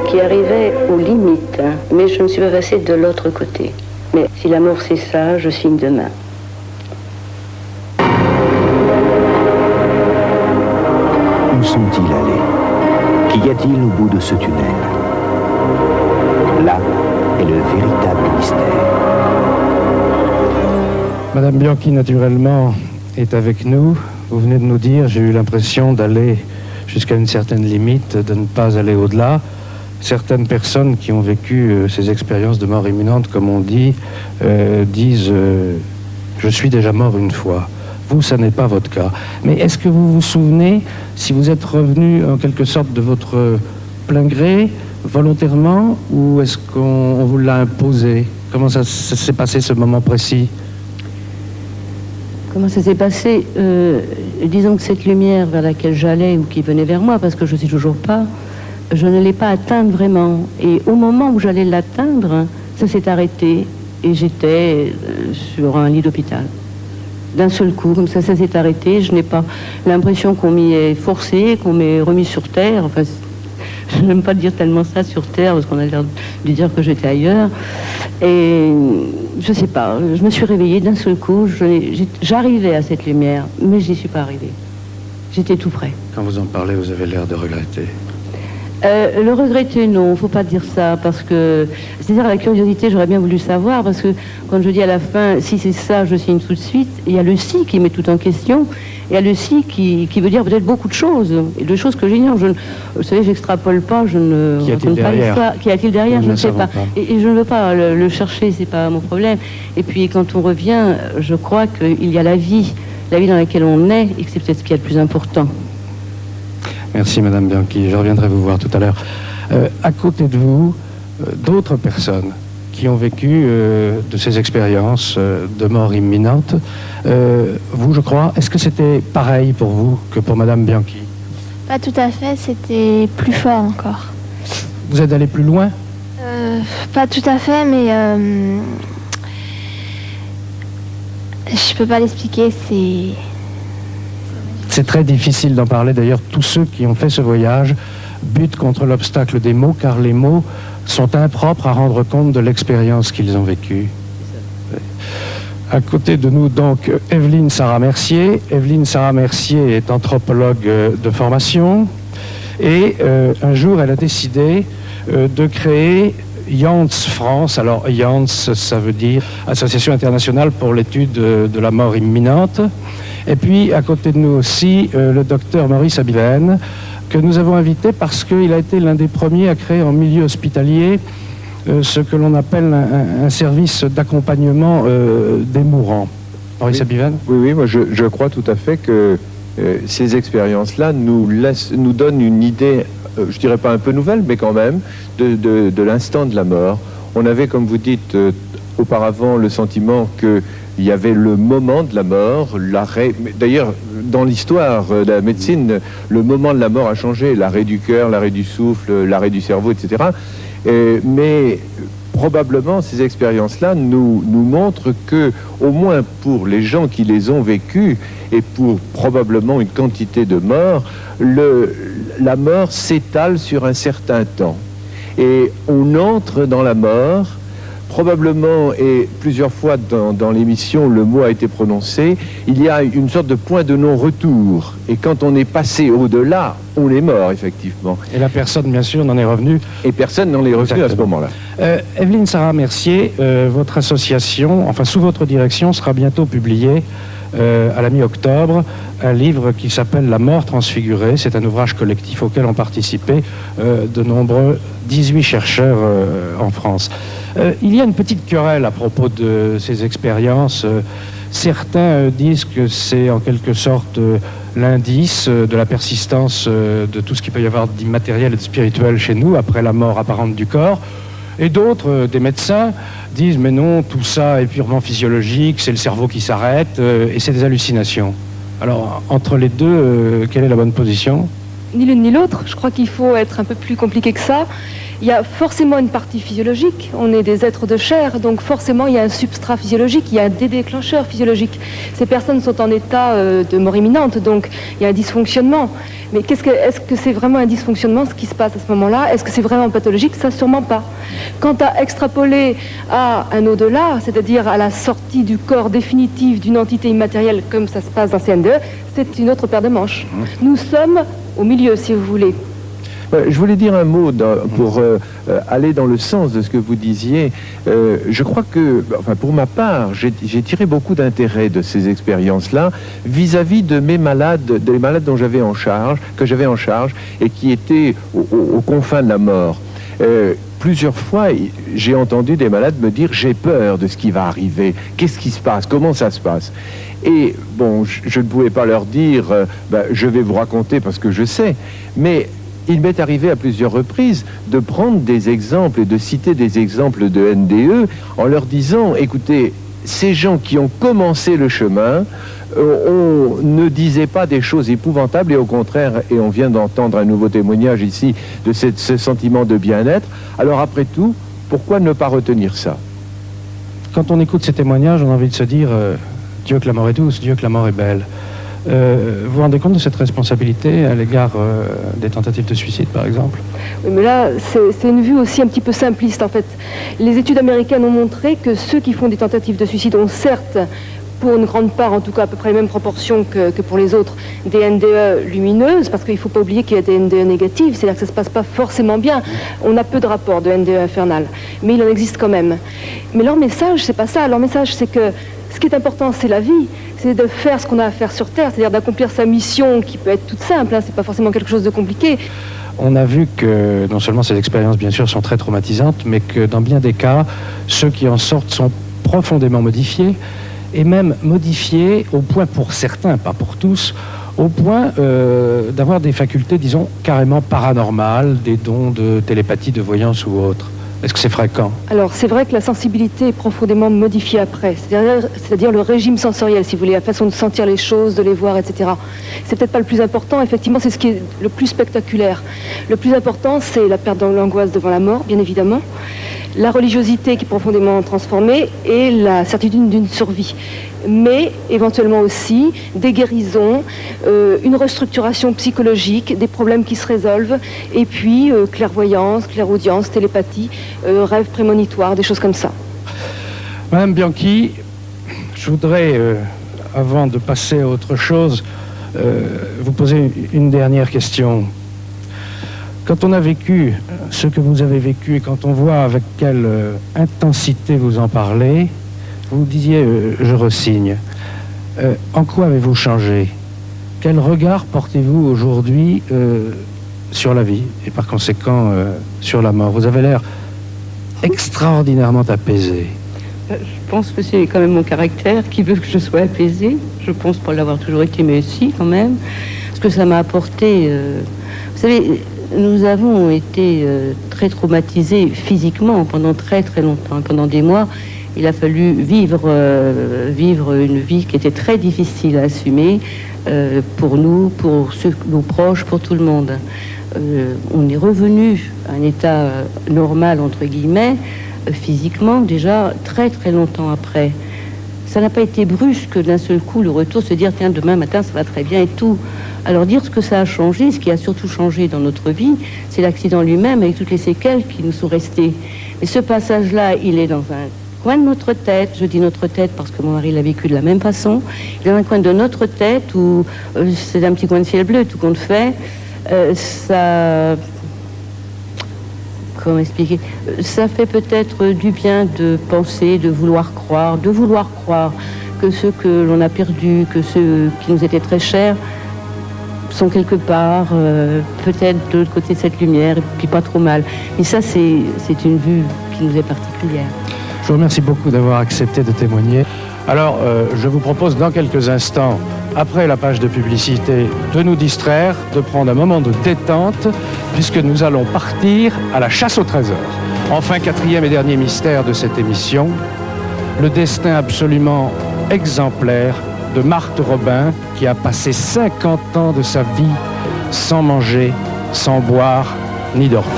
qui arrivait aux limites, mais je ne suis pas passée de l'autre côté. Mais si l'amour c'est ça, je signe demain. Où sont-ils allés? Qu'y a-t-il au bout de ce tunnel? Là est le véritable mystère. Madame Bianchi, naturellement, est avec nous. Vous venez de nous dire, j'ai eu l'impression d'aller jusqu'à une certaine limite, de ne pas aller au-delà. Certaines personnes qui ont vécu ces expériences de mort imminente, comme on dit, disent je suis déjà mort une fois. Vous, ça n'est pas votre cas. Mais est-ce que vous vous souvenez si vous êtes revenu en quelque sorte de votre plein gré, volontairement, ou est-ce qu'on vous l'a imposé? Comment ça s'est passé ce moment précis? Comment ça s'est passé? Disons que cette lumière vers laquelle j'allais ou qui venait vers moi, parce que je ne sais toujours pas, je ne l'ai pas atteinte vraiment. Et au moment où j'allais l'atteindre, ça s'est arrêté et j'étais sur un lit d'hôpital. D'un seul coup, comme ça s'est arrêté. Je n'ai pas l'impression qu'on m'y ait forcé, qu'on m'ait remis sur terre. Enfin, je n'aime pas dire tellement ça sur terre parce qu'on a l'air de dire que j'étais ailleurs. Et je sais pas, je me suis réveillée d'un seul coup. J'arrivais à cette lumière, mais je n'y suis pas arrivée. J'étais tout près. Quand vous en parlez, vous avez l'air de regretter. Le regretter, non, faut pas dire ça, parce que, c'est-à-dire la curiosité, j'aurais bien voulu savoir, parce que quand je dis à la fin, si c'est ça, je signe tout de suite, il y a le si qui met tout en question, il y a le si qui veut dire peut-être beaucoup de choses, et de choses que j'ignore. Vous savez, j'extrapole pas, je ne raconte pas l'histoire. Qu'y a-t-il derrière? Je ne sais pas. Et je ne veux pas le chercher, c'est pas mon problème. Et puis quand on revient, je crois qu'il y a la vie dans laquelle on est, et que c'est peut-être ce qu'il y a de plus important. Merci Madame Bianchi, je reviendrai vous voir tout à l'heure. À côté de vous, d'autres personnes qui ont vécu de ces expériences de mort imminente. Vous, je crois, est-ce que c'était pareil pour vous que pour Madame Bianchi? Pas tout à fait, c'était plus fort encore. Vous êtes allé plus loin? Pas tout à fait, mais je peux pas l'expliquer, C'est très difficile d'en parler. D'ailleurs, tous ceux qui ont fait ce voyage butent contre l'obstacle des mots, car les mots sont impropres à rendre compte de l'expérience qu'ils ont vécue. À côté de nous, donc, Evelyne Sarah Mercier. Evelyne Sarah Mercier est anthropologue de formation. Et un jour, elle a décidé de créer IANS France. Alors, IANS, ça veut dire Association internationale pour l'étude de la mort imminente. Et puis, à côté de nous aussi, le docteur Maurice Abiven, que nous avons invité parce qu'il a été l'un des premiers à créer en milieu hospitalier ce que l'on appelle un service d'accompagnement des mourants. Maurice Abiven? Oui, moi je crois tout à fait que ces expériences-là nous donnent une idée, je dirais pas un peu nouvelle, mais quand même, de l'instant de la mort. On avait, comme vous dites auparavant, le sentiment que il y avait le moment de la mort, l'arrêt. D'ailleurs, dans l'histoire de la médecine, le moment de la mort a changé. L'arrêt du cœur, l'arrêt du souffle, l'arrêt du cerveau, etc. Mais probablement, ces expériences-là nous montrent que, au moins pour les gens qui les ont vécues, et pour probablement une quantité de morts, la mort s'étale sur un certain temps. Et on entre dans la mort. Probablement, et plusieurs fois dans l'émission, le mot a été prononcé, il y a une sorte de point de non-retour. Et quand on est passé au-delà, on est mort, effectivement. Et la personne, bien sûr, n'en est revenue. Et personne n'en est revenu à ce moment-là. Evelyne Sarah Mercier, votre association, enfin sous votre direction, sera bientôt publiée à la mi-octobre, un livre qui s'appelle La mort transfigurée. C'est un ouvrage collectif auquel ont participé de nombreux 18 chercheurs en France. Il y a une petite querelle à propos de ces expériences. Certains disent que c'est en quelque sorte l'indice de la persistance de tout ce qu'il peut y avoir d'immatériel et de spirituel chez nous après la mort apparente du corps. Et d'autres, des médecins, disent mais non, tout ça est purement physiologique, c'est le cerveau qui s'arrête et c'est des hallucinations. Alors, entre les deux, quelle est la bonne position? Ni l'une ni l'autre. Je crois qu'il faut être un peu plus compliqué que ça. Il y a forcément une partie physiologique. On est des êtres de chair, donc forcément il y a un substrat physiologique, il y a des déclencheurs physiologiques. Ces personnes sont en état de mort imminente, donc il y a un dysfonctionnement. Mais est-ce que c'est vraiment un dysfonctionnement ce qui se passe à ce moment-là? Est-ce que c'est vraiment pathologique? Ça, sûrement pas. Quant à extrapoler à un au-delà, c'est-à-dire à la sortie du corps définitif d'une entité immatérielle comme ça se passe dans CNDE, c'est une autre paire de manches. Nous sommes au milieu, si vous voulez. Je voulais dire un mot pour aller dans le sens de ce que vous disiez. Je crois que, enfin, pour ma part, j'ai tiré beaucoup d'intérêt de ces expériences-là vis-à-vis de mes malades, des malades dont j'avais en charge, et qui étaient aux confins de la mort. Plusieurs fois, j'ai entendu des malades me dire « j'ai peur de ce qui va arriver, qu'est-ce qui se passe, comment ça se passe ?» Et bon, je ne pouvais pas leur dire je vais vous raconter parce que je sais », mais il m'est arrivé à plusieurs reprises de prendre des exemples et de citer des exemples de NDE en leur disant « écoutez, ces gens qui ont commencé le chemin, on ne disait pas des choses épouvantables et au contraire, et on vient d'entendre un nouveau témoignage ici de ce sentiment de bien-être, alors après tout, pourquoi ne pas retenir ça ?» Quand on écoute ces témoignages, on a envie de se dire Dieu que la mort est douce, Dieu que la mort est belle. Vous vous rendez compte de cette responsabilité à l'égard des tentatives de suicide, par exemple? Oui, mais là, c'est une vue aussi un petit peu simpliste, en fait. Les études américaines ont montré que ceux qui font des tentatives de suicide ont certes, pour une grande part, en tout cas à peu près les mêmes proportions que pour les autres, des NDE lumineuses, parce qu'il ne faut pas oublier qu'il y a des NDE négatives, c'est-à-dire que ça ne se passe pas forcément bien. On a peu de rapports de NDE infernal, mais il en existe quand même. Mais leur message, c'est pas ça. Leur message, c'est que ce qui est important, c'est la vie, c'est de faire ce qu'on a à faire sur Terre, c'est-à-dire d'accomplir sa mission qui peut être toute simple, hein, c'est pas forcément quelque chose de compliqué. On a vu que non seulement ces expériences, bien sûr, sont très traumatisantes, mais que dans bien des cas, ceux qui en sortent sont profondément modifiés, et même modifiés au point, pour certains, pas pour tous, au point d'avoir des facultés, disons, carrément paranormales, des dons de télépathie, de voyance ou autre. Est-ce que c'est fréquent? Alors, c'est vrai que la sensibilité est profondément modifiée après, c'est-à-dire le régime sensoriel, si vous voulez, la façon de sentir les choses, de les voir, etc. C'est peut-être pas le plus important, effectivement, c'est ce qui est le plus spectaculaire. Le plus important, c'est la perte de l'angoisse devant la mort, bien évidemment, la religiosité qui est profondément transformée et la certitude d'une survie. Mais éventuellement aussi des guérisons, une restructuration psychologique, des problèmes qui se résolvent, et puis clairvoyance, clairaudience, télépathie, rêves prémonitoires, des choses comme ça. Madame Bianchi, je voudrais, avant de passer à autre chose, vous poser une dernière question. Quand on a vécu ce que vous avez vécu et quand on voit avec quelle intensité vous en parlez, vous disiez, je resigne. En quoi avez-vous changé? Quel regard portez-vous aujourd'hui sur la vie et par conséquent sur la mort? Vous avez l'air extraordinairement apaisé. Je pense que c'est quand même mon caractère qui veut que je sois apaisée. Je pense pas l'avoir toujours été, mais si quand même. Parce que ça m'a apporté... vous savez, nous avons été très traumatisés physiquement pendant très très longtemps, pendant des mois. Il a fallu vivre une vie qui était très difficile à assumer pour nous, pour nos proches, pour tout le monde. On est revenu à un état normal, entre guillemets, physiquement, déjà très très longtemps après. Ça n'a pas été brusque d'un seul coup, le retour, se dire, tiens, demain matin, ça va très bien et tout. Alors dire ce que ça a changé, ce qui a surtout changé dans notre vie, c'est l'accident lui-même avec toutes les séquelles qui nous sont restées. Mais ce passage-là, il est dans un coin de notre tête, je dis notre tête parce que mon mari l'a vécu de la même façon, il est dans un coin de notre tête où c'est un petit coin de ciel bleu, tout compte fait, ça... Comment expliquer? Ça fait peut-être du bien de penser, de vouloir croire que ceux que l'on a perdus, que ceux qui nous étaient très chers, sont quelque part, peut-être de l'autre côté de cette lumière, et puis pas trop mal. Mais ça, c'est une vue qui nous est particulière. Je vous remercie beaucoup d'avoir accepté de témoigner. Alors, je vous propose dans quelques instants, après la page de publicité, de nous distraire, de prendre un moment de détente, puisque nous allons partir à la chasse au trésor. Enfin, quatrième et dernier mystère de cette émission, le destin absolument exemplaire de Marthe Robin, qui a passé 50 ans de sa vie sans manger, sans boire, ni dormir.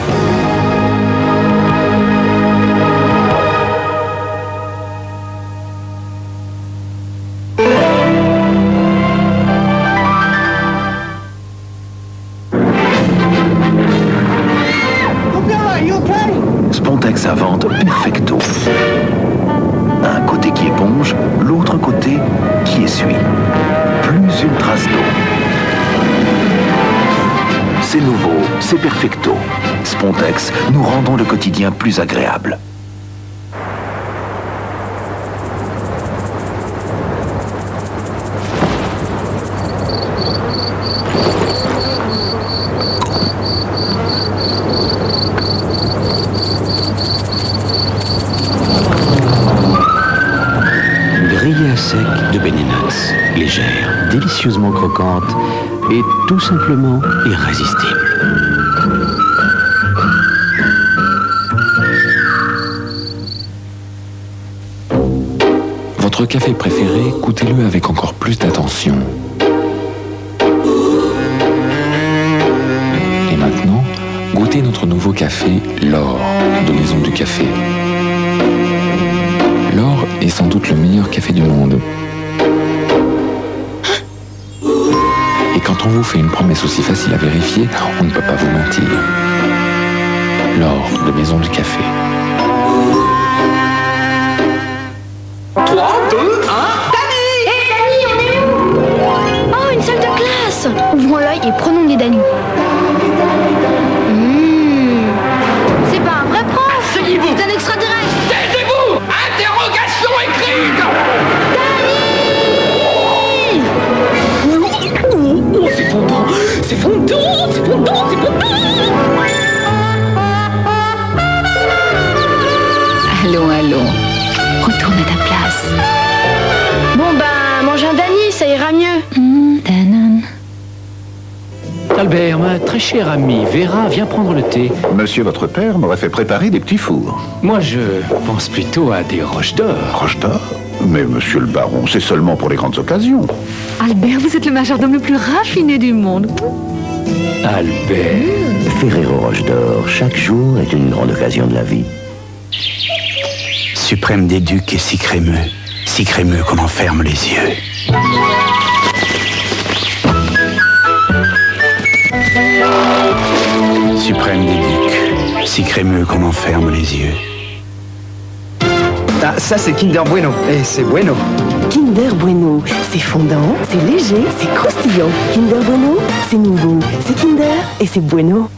Spontex invente Perfecto. Un côté qui éponge, l'autre côté qui essuie. Plus une trace d'eau. c'est nouveau, c'est perfecto. Spontex, nous rendons le quotidien plus agréable. Grillée à sec de Benny Nuts, légère, délicieusement croquante et tout simplement irrésistible. Votre café préféré, goûtez-le avec encore plus d'attention. Et maintenant, goûtez notre nouveau café, l'Or, de Maison du Café. L'Or est sans doute le meilleur café du monde. Et quand on vous fait une promesse aussi facile à vérifier, on ne peut pas vous mentir. L'Or de Maison du Café. 3, 2, 1, Dany! Hé, Dany, on est où? Oh, une salle de classe! Ouvrons l'œil et prenons les Dany. C'est pas un vrai prof! C'est un extraterrestre! Taisez-vous! Interrogation écrite! Dany! Oh, c'est fondant! C'est fondant! C'est fondant! C'est fondant! Allons, allons. Retourne à ta place. Bon, bah, mange un Dany, ça ira mieux. Danone. Albert, ma très chère amie, Vera, viens prendre le thé. Monsieur votre père m'aurait fait préparer des petits fours. Moi, je pense plutôt à des roches d'or. Roches d'or? Mais monsieur le baron, c'est seulement pour les grandes occasions. Albert, vous êtes le majordome le plus raffiné du monde. Albert. Ferrero Roche d'Or, chaque jour est une grande occasion de la vie. Suprême des ducs et si crémeux qu'on en ferme les yeux. Suprême des ducs, si crémeux qu'on en ferme les yeux. Ah, ça c'est Kinder Bueno, et c'est bueno. Kinder Bueno, c'est fondant, c'est léger, c'est croustillant. Kinder Bueno, c'est nouveau, c'est Kinder et c'est bueno.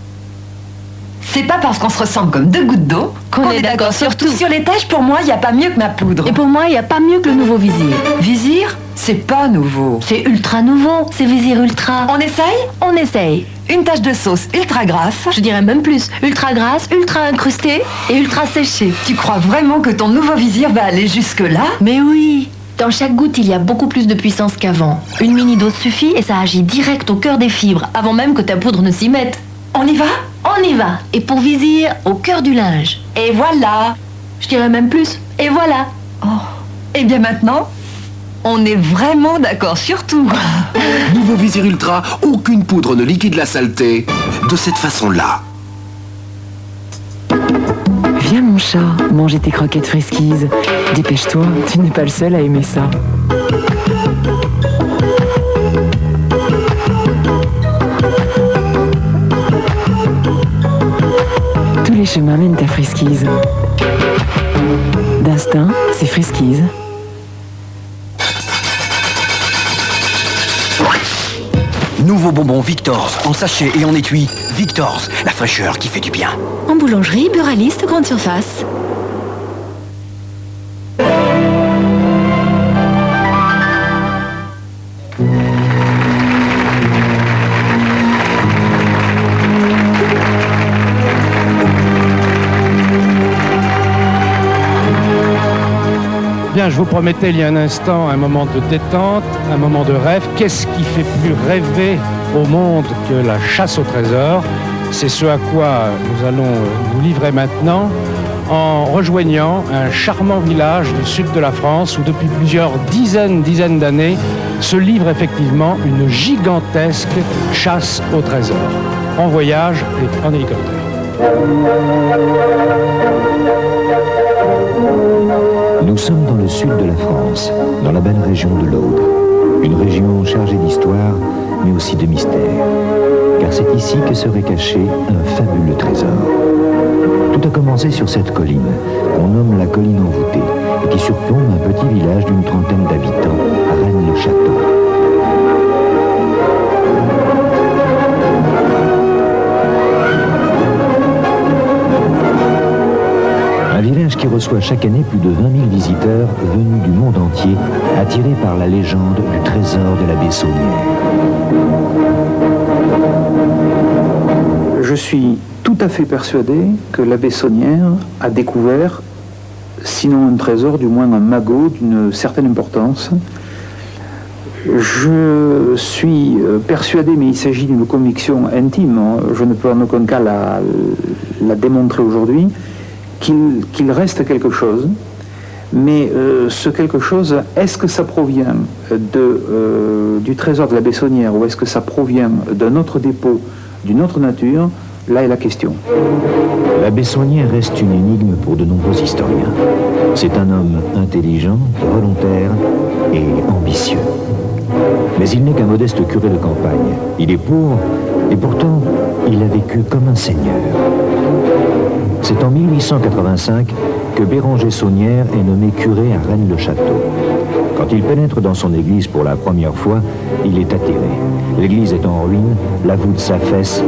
C'est pas parce qu'on se ressemble comme deux gouttes d'eau qu'on est d'accord sur tout. Sur les tâches, pour moi, il n'y a pas mieux que ma poudre. Et pour moi, il n'y a pas mieux que le nouveau Vizir. Vizir, c'est pas nouveau. C'est ultra nouveau, c'est Vizir Ultra. On essaye? On essaye. Une tache de sauce ultra grasse. Je dirais même plus. Ultra grasse, ultra incrustée et ultra séchée. Tu crois vraiment que ton nouveau Vizir va aller jusque-là? Mais oui. Dans chaque goutte, il y a beaucoup plus de puissance qu'avant. Une mini-dose suffit et ça agit direct au cœur des fibres, avant même que ta poudre ne s'y mette. On y va? On y va. Et pour Vizir, au cœur du linge. Et voilà. Je dirais même plus. Et voilà. Oh. Et bien maintenant, on est vraiment d'accord sur tout. Nouveau Vizir Ultra, aucune poudre ne liquide la saleté. De cette façon-là. Viens mon chat, manger tes croquettes friskies. Dépêche-toi, tu n'es pas le seul à aimer ça. Tous les chemins mènent à Friskies. D'instinct, c'est Friskies. Nouveau bonbon Victor's, en sachet et en étui. Victor's, la fraîcheur qui fait du bien. En boulangerie, Buraliste, grande surface. Bien, je vous promettais il y a un instant un moment de détente, un moment de rêve. Qu'est-ce qui fait plus rêver au monde que la chasse au trésor? C'est ce à quoi nous allons nous livrer maintenant en rejoignant un charmant village du sud de la France où depuis plusieurs dizaines d'années se livre effectivement une gigantesque chasse au trésor. En voyage et en hélicoptère. Nous sommes dans le sud de la France, dans la belle région de l'Aude. Une région chargée d'histoire, mais aussi de mystère. Car c'est ici que serait caché un fabuleux trésor. Tout a commencé sur cette colline, qu'on nomme la colline envoûtée, et qui surplombe un petit village d'une trentaine d'habitants, à Rennes-le-Château. village qui reçoit chaque année plus de 20 000 visiteurs venus du monde entier, attirés par la légende du trésor de la Bessonnière. Je suis tout à fait persuadé que la Bessonnière a découvert, sinon un trésor, du moins un magot d'une certaine importance. Je suis persuadé, mais il s'agit d'une conviction intime, je ne peux en aucun cas la démontrer aujourd'hui, qu'il reste quelque chose. Mais ce quelque chose, est-ce que ça provient du trésor de la Bessonnière ou est-ce que ça provient d'un autre dépôt, d'une autre nature? Là est la question. La Bessonnière reste une énigme pour de nombreux historiens. C'est un homme intelligent, volontaire et ambitieux. Mais il n'est qu'un modeste curé de campagne. Il est pauvre et pourtant il a vécu comme un seigneur. C'est en 1885 que Béranger Saunière est nommé curé à Rennes-le-Château. Quand il pénètre dans son église pour la première fois, il est atterré. L'église est en ruine, la voûte s'affaisse,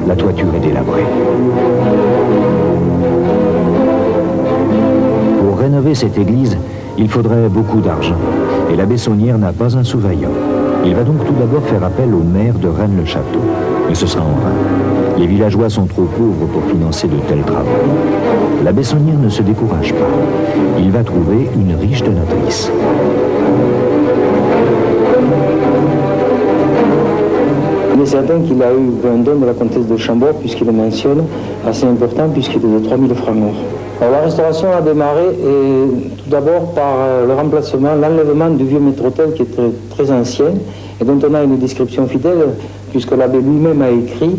la toiture est délabrée. Pour rénover cette église, il faudrait beaucoup d'argent. Et la Bessonnière n'a pas un sou vaillant. Il va donc tout d'abord faire appel au maire de Rennes-le-Château. Mais ce sera en vain. Les villageois sont trop pauvres pour financer de tels travaux. La Bessonnière ne se décourage pas. Il va trouver une riche donatrice. Il est certain qu'il a eu un don de la comtesse de Chambord, puisqu'il le mentionne, assez important, puisqu'il est de 3000 francs morts. Alors la restauration a démarré tout d'abord par le remplacement, l'enlèvement du vieux maître-autel qui est très ancien et dont on a une description fidèle, puisque l'abbé lui-même a écrit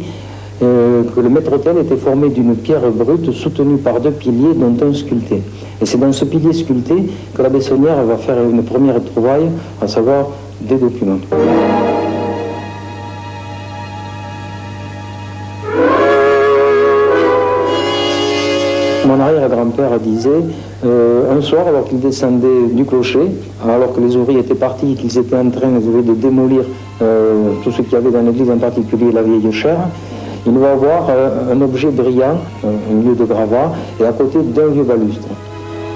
que le maître-autel était formé d'une pierre brute soutenue par 2 piliers dont un sculpté. Et c'est dans ce pilier sculpté que la Bessonnière va faire une première trouvaille, à savoir des documents. Mon arrière-grand-père disait, un soir, alors qu'il descendait du clocher, alors que les ouvriers étaient partis et qu'ils étaient en train de démolir tout ce qu'il y avait dans l'église, en particulier la vieille chaire, il va voir un objet brillant, un lieu de gravat, et à côté d'un vieux balustre.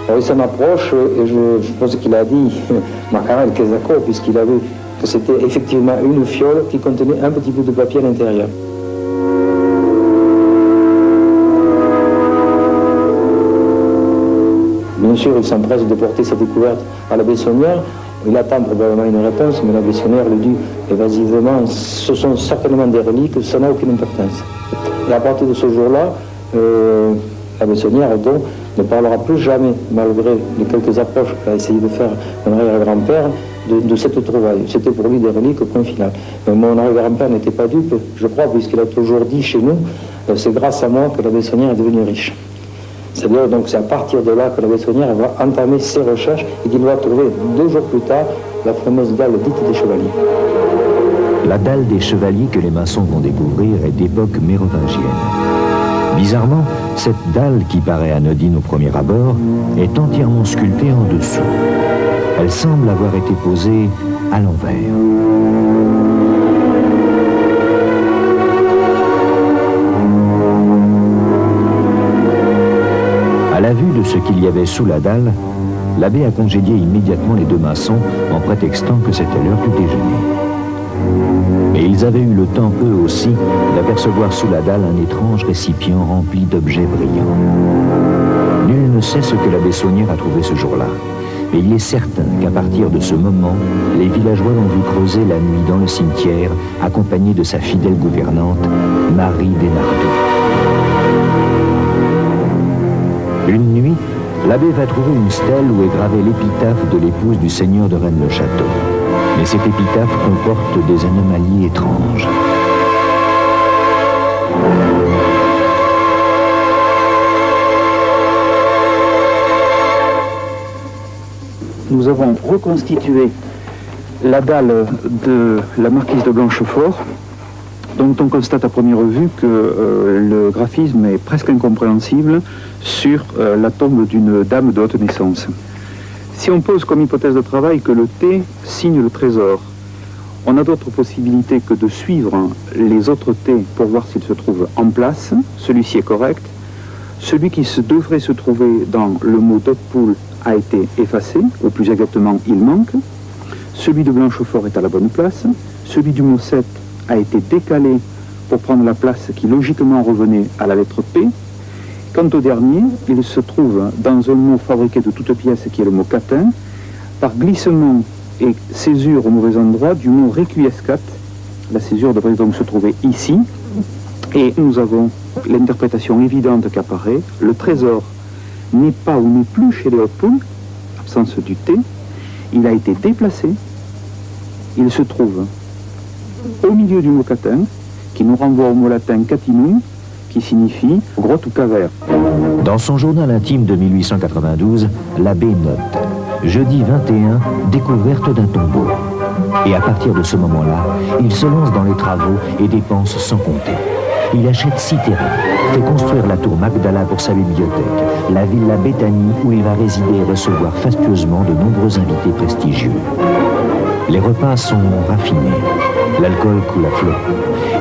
Alors il s'en approche, et je pense qu'il a dit Macarel Kezako, puisqu'il a vu que c'était effectivement une fiole qui contenait un petit bout de papier à l'intérieur. Bien sûr, il s'empresse de porter sa découverte à la Bessonnière. Il attend probablement une réponse, mais la Bessonnière le dit évasivement, ce sont certainement des reliques, ça n'a aucune importance. Et à partir de ce jour-là, la Bessonnière donc ne parlera plus jamais, malgré les quelques approches qu'a essayé de faire mon arrière-grand-père, de cette trouvaille. C'était pour lui des reliques au point final. Mais mon arrière-grand-père n'était pas dupe, je crois, puisqu'il a toujours dit chez nous, c'est grâce à moi que la Bessonnière est devenue riche. C'est-à-dire donc c'est à partir de là que la Bessonnière va entamer ses recherches et qu'il va trouver 2 jours plus tard la fameuse dalle dite des chevaliers. La dalle des chevaliers que les maçons vont découvrir est d'époque mérovingienne. Bizarrement, cette dalle qui paraît anodine au premier abord est entièrement sculptée en dessous. Elle semble avoir été posée à l'envers. À la vue de ce qu'il y avait sous la dalle, l'abbé a congédié immédiatement les 2 maçons en prétextant que c'était l'heure du déjeuner. Mais ils avaient eu le temps, eux aussi, d'apercevoir sous la dalle un étrange récipient rempli d'objets brillants. Nul ne sait ce que la Bessonnière a trouvé ce jour-là. Mais il est certain qu'à partir de ce moment, les villageois l'ont vu creuser la nuit dans le cimetière, accompagné de sa fidèle gouvernante, Marie Desnardoux. Une nuit, l'abbé va trouver une stèle où est gravée l'épitaphe de l'épouse du seigneur de Rennes-le-Château. Mais cette épitaphe comporte des anomalies étranges. Nous avons reconstitué la dalle de la marquise de Blanchefort, dont on constate à première vue que le graphisme est presque incompréhensible sur la tombe d'une dame de haute naissance. Si on pose comme hypothèse de travail que le T signe le trésor, on a d'autres possibilités que de suivre les autres T pour voir s'ils se trouvent en place. Celui-ci est correct. celui qui devrait se trouver dans le mot Haute-Poule a été effacé, ou plus exactement, il manque. Celui de Blanchefort est à la bonne place. Celui du mot 7 a été décalé pour prendre la place qui logiquement revenait à la lettre P. Quant au dernier, il se trouve dans un mot fabriqué de toutes pièces qui est le mot catin, par glissement et césure au mauvais endroit du mot requiescat. La césure devrait donc se trouver ici. Et nous avons l'interprétation évidente qu'apparaît. Le trésor n'est pas ou n'est plus chez les Haute-Poules, absence du T. Il a été déplacé. Il se trouve au milieu du mot catin, qui nous renvoie au mot latin catinum, qui signifie grotte ou caverne. Dans son journal intime de 1892, l'abbé note « Jeudi 21, découverte d'un tombeau ». Et à partir de ce moment-là, il se lance dans les travaux et dépense sans compter. Il achète 6 terrains, fait construire la tour Magdala pour sa bibliothèque, la villa Béthanie où il va résider et recevoir fastueusement de nombreux invités prestigieux. Les repas sont raffinés, l'alcool coule à flot.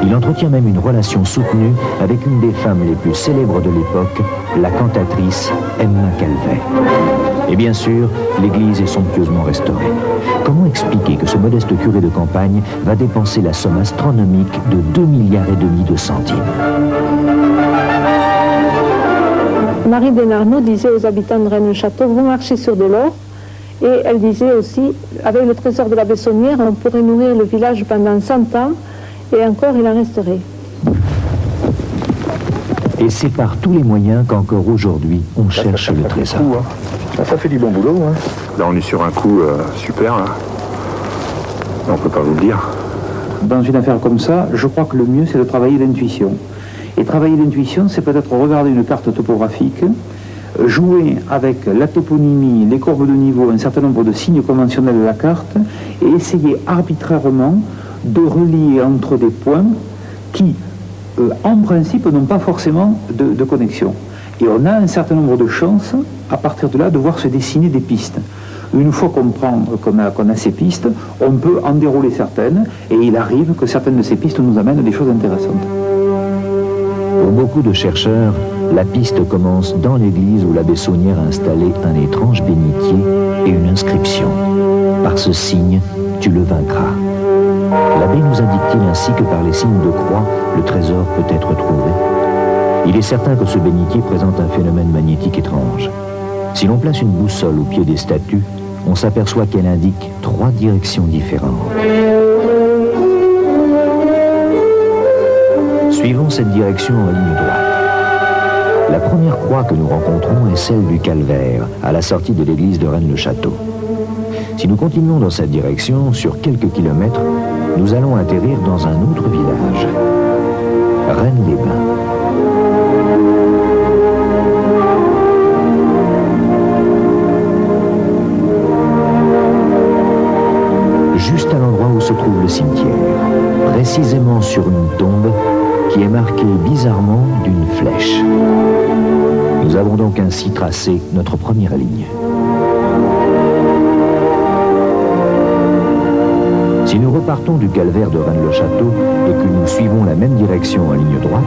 Il entretient même une relation soutenue avec une des femmes les plus célèbres de l'époque, la cantatrice Emma Calvet. Et bien sûr, l'église est somptueusement restaurée. Comment expliquer que ce modeste curé de campagne va dépenser la somme astronomique de 2,5 milliards de centimes? Marie Denarnaud disait aux habitants de Rennes-le-Château, vous marchez sur de l'or. Et elle disait aussi, avec le trésor de la Bessonnière, on pourrait nourrir le village pendant 100 ans, et encore il en resterait. Et c'est par tous les moyens qu'encore aujourd'hui, on cherche le trésor. Ça fait du bon boulot. Hein. Là, on est sur un coup super. Là. On ne peut pas vous le dire. Dans une affaire comme ça, je crois que le mieux, c'est de travailler l'intuition. Et travailler l'intuition, c'est peut-être regarder une carte topographique, jouer avec la toponymie, les courbes de niveau, un certain nombre de signes conventionnels de la carte, et essayer arbitrairement de relier entre des points qui, en principe, n'ont pas forcément de connexion. Et on a un certain nombre de chances, à partir de là, de voir se dessiner des pistes. Une fois qu'on a ces pistes, on peut en dérouler certaines, et il arrive que certaines de ces pistes nous amènent à des choses intéressantes. Pour beaucoup de chercheurs, la piste commence dans l'église où l'abbé Saunière a installé un étrange bénitier et une inscription. Par ce signe, tu le vaincras. L'abbé nous indique-t-il ainsi que par les signes de croix, le trésor peut être trouvé. Il est certain que ce bénitier présente un phénomène magnétique étrange. Si l'on place une boussole au pied des statues, on s'aperçoit qu'elle indique 3 directions différentes. Suivons cette direction en ligne droite. La première croix que nous rencontrons est celle du Calvaire, à la sortie de l'église de Rennes-le-Château. Si nous continuons dans cette direction, sur quelques kilomètres, nous allons atterrir dans un autre village, Rennes-les-Bains. Juste à l'endroit où se trouve le cimetière, précisément sur une tombe qui est marquée bizarrement d'une flèche. Nous avons donc ainsi tracé notre première ligne. Si nous repartons du calvaire de Rennes-le-Château et que nous suivons la même direction en ligne droite,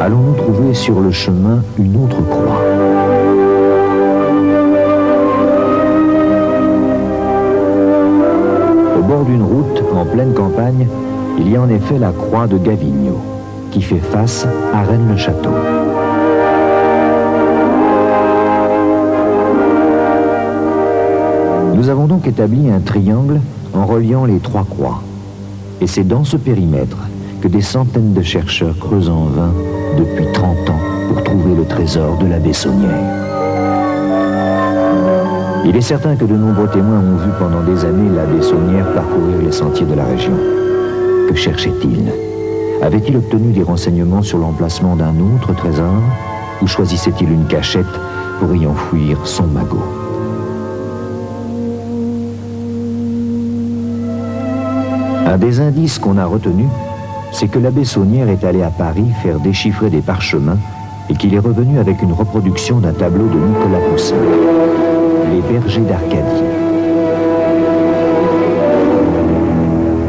allons-nous trouver sur le chemin une autre croix. Au bord d'une route, en pleine campagne, il y a en effet la croix de Gavigno, qui fait face à Rennes-le-Château. Nous avons donc établi un triangle en reliant les 3 croix. Et c'est dans ce périmètre que des centaines de chercheurs creusent en vain depuis 30 ans pour trouver le trésor de la Bessonnière. Il est certain que de nombreux témoins ont vu pendant des années la Bessonnière parcourir les sentiers de la région. Que cherchait-il? Avait-il obtenu des renseignements sur l'emplacement d'un autre trésor? Ou choisissait-il une cachette pour y enfouir son magot? Un des indices qu'on a retenu, c'est que l'abbé Saunière est allé à Paris faire déchiffrer des parchemins et qu'il est revenu avec une reproduction d'un tableau de Nicolas Poussin, Les Bergers d'Arcadie.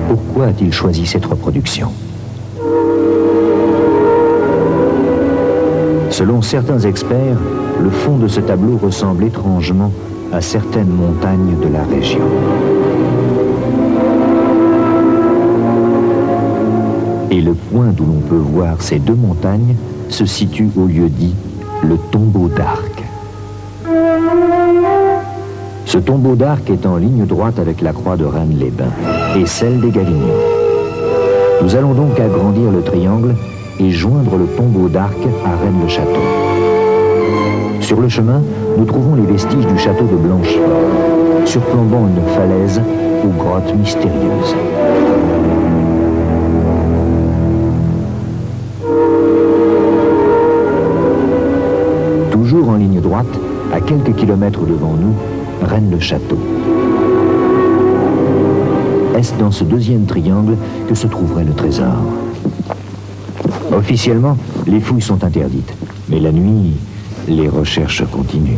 Pourquoi a-t-il choisi cette reproduction? Selon certains experts, le fond de ce tableau ressemble étrangement à certaines montagnes de la région. Et le point d'où l'on peut voir ces deux montagnes se situe au lieu dit le tombeau d'Arc. Ce tombeau d'Arc est en ligne droite avec la croix de Rennes-les-Bains et celle des Galignans. Nous allons donc agrandir le triangle et joindre le tombeau d'Arc à Rennes-le-Château. Sur le chemin, nous trouvons les vestiges du château de Blanchefort, surplombant une falaise aux grottes mystérieuses. Toujours en ligne droite, à quelques kilomètres devant nous, Rennes-le-Château. Est-ce dans ce deuxième triangle que se trouverait le trésor? Officiellement, les fouilles sont interdites, mais la nuit, les recherches continuent.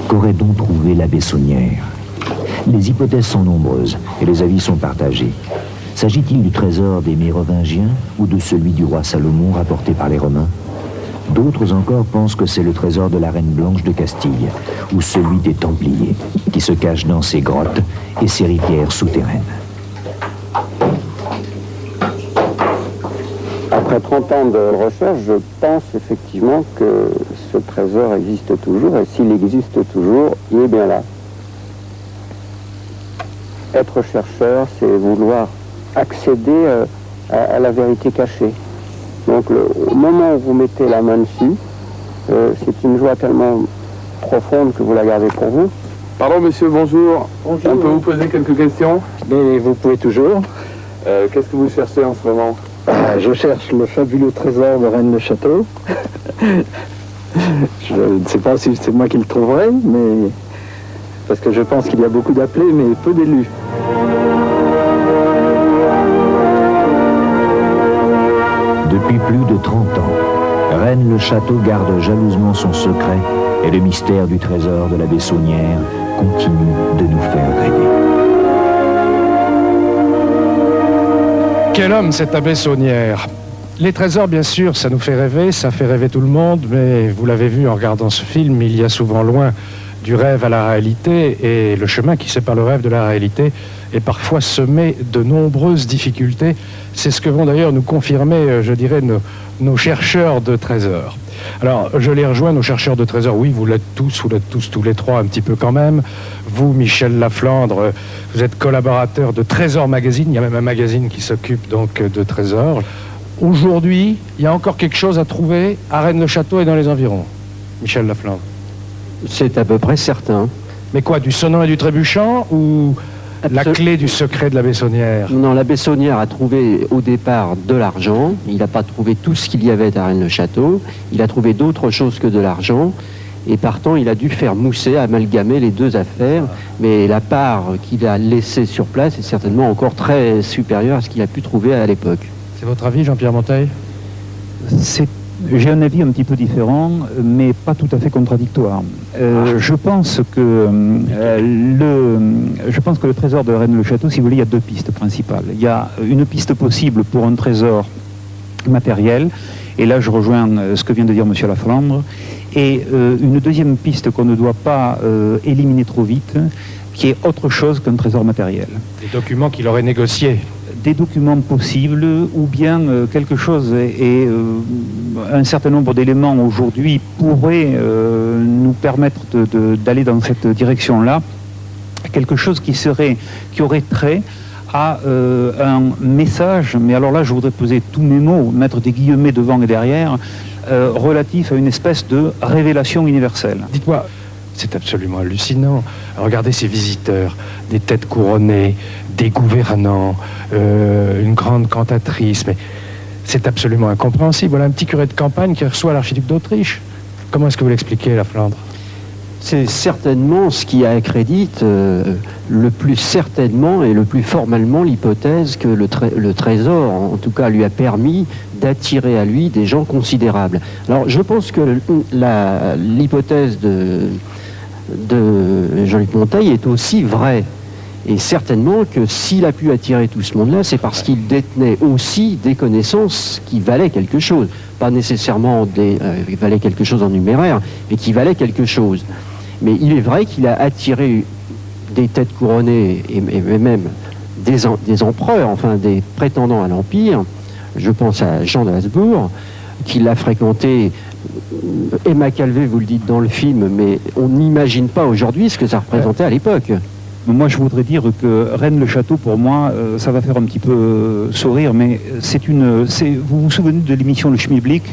Qu'aurait donc trouvé la Bessonnière? Les hypothèses sont nombreuses et les avis sont partagés. S'agit-il du trésor des Mérovingiens ou de celui du roi Salomon rapporté par les Romains? D'autres encore pensent que c'est le trésor de la Reine Blanche de Castille ou celui des Templiers qui se cache dans ces grottes et ces rivières souterraines. Après 30 ans de recherche, je pense effectivement que ce trésor existe toujours, et s'il existe toujours, il est bien là. Être chercheur, c'est vouloir accéder à la vérité cachée. Donc au moment où vous mettez la main dessus, c'est une joie tellement profonde que vous la gardez pour vous. Pardon monsieur, bonjour. Bonjour. On peut vous poser quelques questions? Mais vous pouvez toujours. Qu'est-ce que vous cherchez en ce moment? Je cherche le fabuleux trésor de Rennes-le-Château. Je ne sais pas si c'est moi qui le trouverai, mais parce que je pense qu'il y a beaucoup d'appelés, mais peu d'élus. Depuis plus de 30 ans, Rennes-le-Château garde jalousement son secret et le mystère du trésor de la Bessonnière continue de nous faire rêver. Quel homme, cet abbé Saunière! Les trésors, bien sûr, ça nous fait rêver, ça fait rêver tout le monde, mais vous l'avez vu en regardant ce film, il y a souvent loin du rêve à la réalité, et le chemin qui sépare le rêve de la réalité est parfois semé de nombreuses difficultés. C'est ce que vont d'ailleurs nous confirmer, je dirais, nos chercheurs de trésors. Alors, je les rejoins, nos chercheurs de trésors. Oui, vous l'êtes tous les trois un petit peu quand même. Vous, Michel Laflandre, vous êtes collaborateur de Trésor Magazine. Il y a même un magazine qui s'occupe donc de trésors. Aujourd'hui, il y a encore quelque chose à trouver à Rennes-le-Château et dans les environs. Michel Laflandre. C'est à peu près certain. Mais quoi, du sonnant et du trébuchant ou la clé du secret de la Bessonnière? Non, la Bessonnière a trouvé au départ de l'argent. Il n'a pas trouvé tout ce qu'il y avait à Rennes-le-Château. Il a trouvé d'autres choses que de l'argent. Et partant, il a dû faire mousser, amalgamer les deux affaires. Mais la part qu'il a laissée sur place est certainement encore très supérieure à ce qu'il a pu trouver à l'époque. C'est votre avis, Jean-Pierre Monteil? J'ai un avis un petit peu différent, mais pas tout à fait contradictoire. Je pense que le trésor de Rennes-le-Château, si vous voulez, il y a deux pistes principales. Il y a une piste possible pour un trésor matériel, et là je rejoins ce que vient de dire M. Laflandre, et une deuxième piste qu'on ne doit pas éliminer trop vite, qui est autre chose qu'un trésor matériel. Des documents qu'il aurait négociés. Des documents possibles, ou bien quelque chose, et un certain nombre d'éléments aujourd'hui pourraient nous permettre d'aller dans cette direction-là, quelque chose qui aurait trait à un message, mais alors là je voudrais poser tous mes mots, mettre des guillemets devant et derrière, relatif à une espèce de révélation universelle. Dites-moi, c'est absolument hallucinant. Regardez ces visiteurs, des têtes couronnées, des gouvernants, une grande cantatrice, mais c'est absolument incompréhensible. Voilà un petit curé de campagne qui reçoit l'archiduc d'Autriche. Comment est-ce que vous l'expliquez, Laflandre? C'est certainement ce qui accrédite le plus certainement et le plus formellement l'hypothèse que le trésor, en tout cas, lui a permis d'attirer à lui des gens considérables. Alors, je pense que l'hypothèse de Jean-Luc Monteil est aussi vraie. Et certainement que s'il a pu attirer tout ce monde-là, c'est parce qu'il détenait aussi des connaissances qui valaient quelque chose. Pas nécessairement valaient quelque chose en numéraire, mais qui valaient quelque chose. Mais il est vrai qu'il a attiré des têtes couronnées et même des empereurs, enfin des prétendants à l'Empire. Je pense à Jean de Habsbourg, qui l'a fréquenté. Emma Calvé, vous le dites dans le film, mais on n'imagine pas aujourd'hui ce que ça représentait à l'époque. Moi, je voudrais dire que Rennes-le-Château, pour moi, ça va faire un petit peu sourire, mais vous vous souvenez de l'émission Le Schmilblick?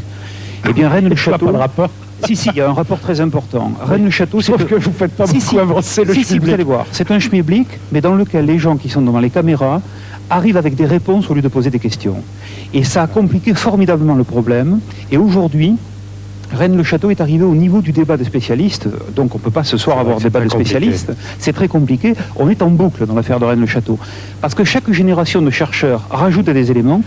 Eh bien, Rennes-le-Château... pas de rapport. Si, il y a un rapport très important. Rennes-le-Château, c'est que vous ne faites pas beaucoup avancer le Schmilblick. Si, vous allez voir. C'est un Schmilblick, mais dans lequel les gens qui sont devant les caméras arrivent avec des réponses au lieu de poser des questions. Et ça a compliqué formidablement le problème. Et aujourd'hui, Rennes-le-Château est arrivé au niveau du débat des spécialistes, donc on ne peut pas ce soir avoir débat de spécialistes, c'est très compliqué, on est en boucle dans l'affaire de Rennes-le-Château, parce que chaque génération de chercheurs rajoute des éléments,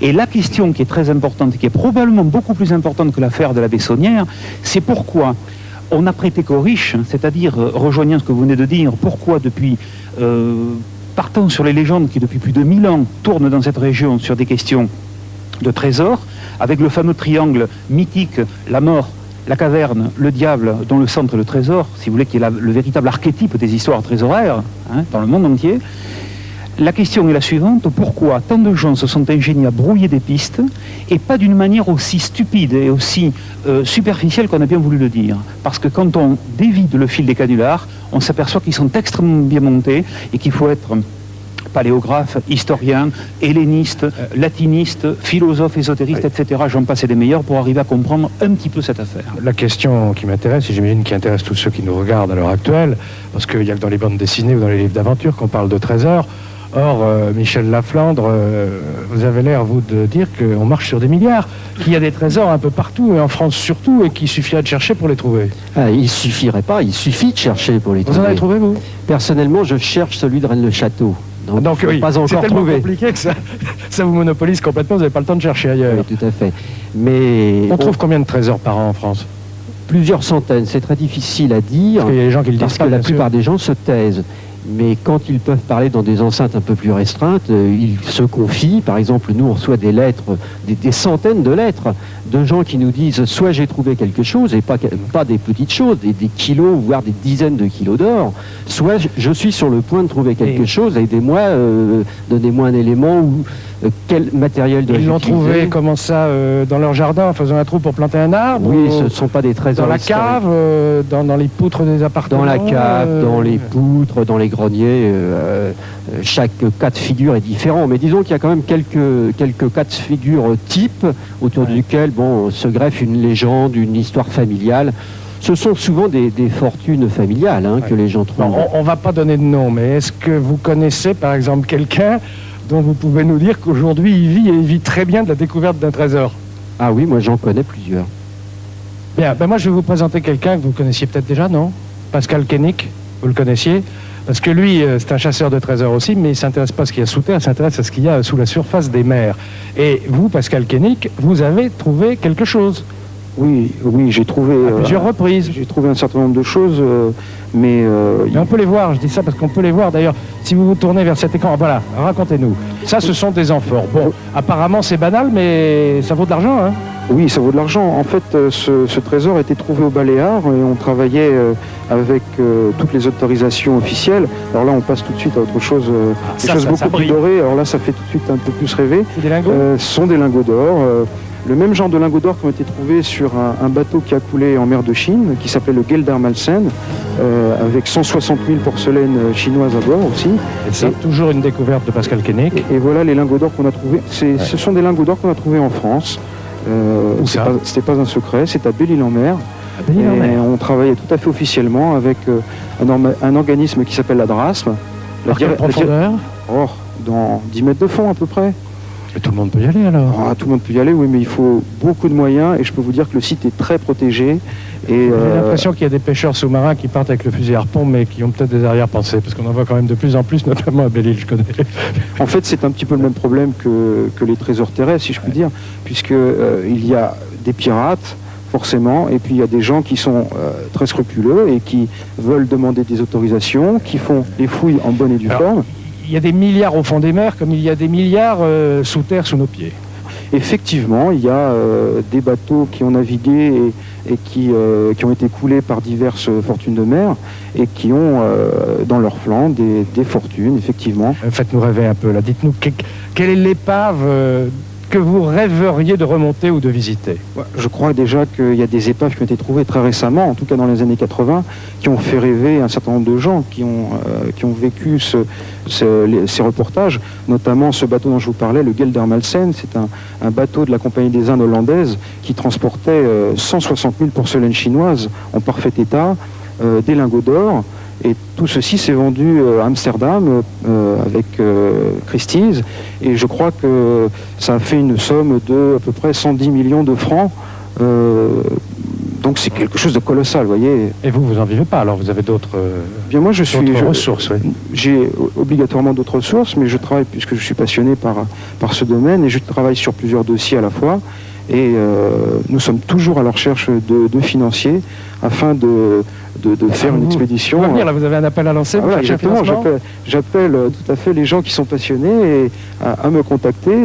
et la question qui est très importante, et qui est probablement beaucoup plus importante que l'affaire de la Bessonnière, c'est pourquoi on a prêté qu'aux riches, c'est-à-dire, rejoignant ce que vous venez de dire, pourquoi depuis... partant sur les légendes qui depuis plus de 1000 ans tournent dans cette région sur des questions de trésors, avec le fameux triangle mythique, la mort, la caverne, le diable, dont le centre est le trésor, si vous voulez, qui est le véritable archétype des histoires trésoraires dans le monde entier. La question est la suivante, pourquoi tant de gens se sont ingéniés à brouiller des pistes, et pas d'une manière aussi stupide et aussi superficielle qu'on a bien voulu le dire? Parce que quand on dévide le fil des canulars, on s'aperçoit qu'ils sont extrêmement bien montés, et qu'il faut être paléographe, historien, helléniste, latiniste, philosophe, ésotériste, etc. J'en passe et des meilleurs pour arriver à comprendre un petit peu cette affaire. La question qui m'intéresse, et j'imagine qui intéresse tous ceux qui nous regardent à l'heure actuelle, parce qu'il n'y a que dans les bandes dessinées ou dans les livres d'aventure qu'on parle de trésors. Or, Michel Laflandre, vous avez l'air, vous, de dire qu'on marche sur des milliards, qu'il y a des trésors un peu partout, et en France surtout, et qu'il suffirait de chercher pour les trouver. Il suffirait pas, il suffit de chercher pour les trouver. Vous en avez trouvé, vous? Personnellement, je cherche celui de Rennes-le-Château. Donc oui, pas encore c'est tellement trouvé. compliqué que ça vous monopolise complètement, vous n'avez pas le temps de chercher ailleurs. Oui, tout à fait. Mais on trouve combien de trésors par an en France? Plusieurs centaines, c'est très difficile à dire, parce qu'il y a des gens qui le disent parce pas, que la plupart des gens se taisent. Mais quand ils peuvent parler dans des enceintes un peu plus restreintes, ils se confient. Par exemple, nous, on reçoit des lettres, des centaines de lettres de gens qui nous disent soit j'ai trouvé quelque chose, et pas des petites choses, des kilos, voire des dizaines de kilos d'or, soit je suis sur le point de trouver quelque chose, aidez-moi, donnez-moi un élément ou quel matériel de Ils l'ont trouvé, comment ça, dans leur jardin, en faisant un trou pour planter un arbre? Oui, ce ne sont pas des trésors dans la cave, dans les poutres des appartements? Dans la cave, dans les poutres, dans les greniers, chaque cas de figure est différent. Mais disons qu'il y a quand même quelques cas de figure types autour duquel se greffe une légende, une histoire familiale. Ce sont souvent des fortunes familiales que les gens trouvent. On ne va pas donner de nom, mais est-ce que vous connaissez par exemple quelqu'un dont vous pouvez nous dire qu'aujourd'hui il vit très bien de la découverte d'un trésor? Ah oui, moi j'en connais plusieurs. Bien, moi je vais vous présenter quelqu'un que vous connaissiez peut-être déjà, non? Pascal Koenig, vous le connaissiez? Parce que lui, c'est un chasseur de trésors aussi, mais il ne s'intéresse pas à ce qu'il y a sous terre, il s'intéresse à ce qu'il y a sous la surface des mers. Et vous, Pascal Koenig, vous avez trouvé quelque chose? Oui, j'ai trouvé... À plusieurs reprises. J'ai trouvé un certain nombre de choses, mais on peut les voir, je dis ça parce qu'on peut les voir. D'ailleurs, si vous vous tournez vers cet écran, voilà, racontez-nous. Ça, ce sont des amphores. Bon, apparemment, c'est banal, mais ça vaut de l'argent, hein? Oui, ça vaut de l'argent. En fait, ce trésor a été trouvé au Baléares et on travaillait avec toutes les autorisations officielles. Alors là, on passe tout de suite à autre chose, des choses beaucoup plus dorées. Alors là, ça fait tout de suite un peu plus rêver. C'est des lingots? Ce sont des lingots d'or. Le même genre de lingots d'or qui ont été trouvés sur un bateau qui a coulé en mer de Chine, qui s'appelait le Geldermalsen, avec 160 000 porcelaines chinoises à bord aussi. Et ça, toujours une découverte de Pascal Koenig. Et voilà les lingots d'or qu'on a trouvés. Ce sont des lingots d'or qu'on a trouvés en France. C'était pas un secret, c'est à Belle-Île-en-Mer. Et on travaillait tout à fait officiellement avec un organisme qui s'appelle la DRASM. Par quelle profondeur? Dans 10 mètres de fond à peu près. Mais tout le monde peut y aller alors? Tout le monde peut y aller, oui, mais il faut beaucoup de moyens et je peux vous dire que le site est très protégé. J'ai l'impression qu'il y a des pêcheurs sous-marins qui partent avec le fusil harpon, mais qui ont peut-être des arrière-pensées, parce qu'on en voit quand même de plus en plus, notamment à Belle-Île, je connais. En fait, c'est un petit peu le même problème que les trésors terrestres, si je puis dire, puisque il y a des pirates, forcément, et puis il y a des gens qui sont très scrupuleux et qui veulent demander des autorisations, qui font les fouilles en bonne et due forme. Il y a des milliards au fond des mers comme il y a des milliards sous terre, sous nos pieds. Effectivement, il y a des bateaux qui ont navigué et qui ont été coulés par diverses fortunes de mer et qui ont dans leur flanc des fortunes, effectivement. Faites-nous rêver un peu, là. Dites-nous, quelle est l'épave que vous rêveriez de remonter ou de visiter? Je crois déjà qu'il y a des épaves qui ont été trouvées très récemment, en tout cas dans les années 80, qui ont fait rêver un certain nombre de gens qui ont vécu ces reportages, notamment ce bateau dont je vous parlais, le Geldermalsen. C'est un bateau de la Compagnie des Indes hollandaise qui transportait 160 000 porcelaines chinoises en parfait état, des lingots d'or. Et tout ceci s'est vendu à Amsterdam avec Christie's. Et je crois que ça a fait une somme de à peu près 110 millions de francs. Donc c'est quelque chose de colossal, vous voyez. Et vous en vivez pas, alors vous avez d'autres Bien moi ressources, oui. J'ai obligatoirement d'autres ressources, mais je travaille, puisque je suis passionné par ce domaine, et je travaille sur plusieurs dossiers à la fois. Et nous sommes toujours à la recherche de financiers afin de faire une expédition. Là, vous avez un appel à lancer. Voilà, exactement. J'appelle tout à fait les gens qui sont passionnés à me contacter,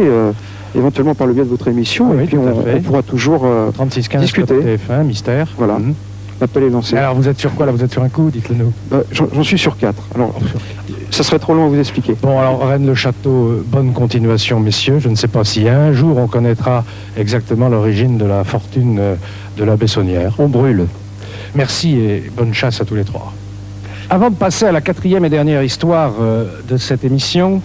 éventuellement par le biais de votre émission, et puis on pourra toujours 3615 discuter. TF1, Mystère. Voilà. L'appel est lancé. Alors vous êtes sur quoi là? Vous êtes sur un coup, dites-le nous. J'en suis sur 4. Alors, ça serait trop long à vous expliquer. Bon, alors Rennes-le-Château, bonne continuation, messieurs. Je ne sais pas si un jour on connaîtra exactement l'origine de la fortune de la Bessonnière. On brûle. Merci et bonne chasse à tous les trois. Avant de passer à la 4e et dernière histoire de cette émission,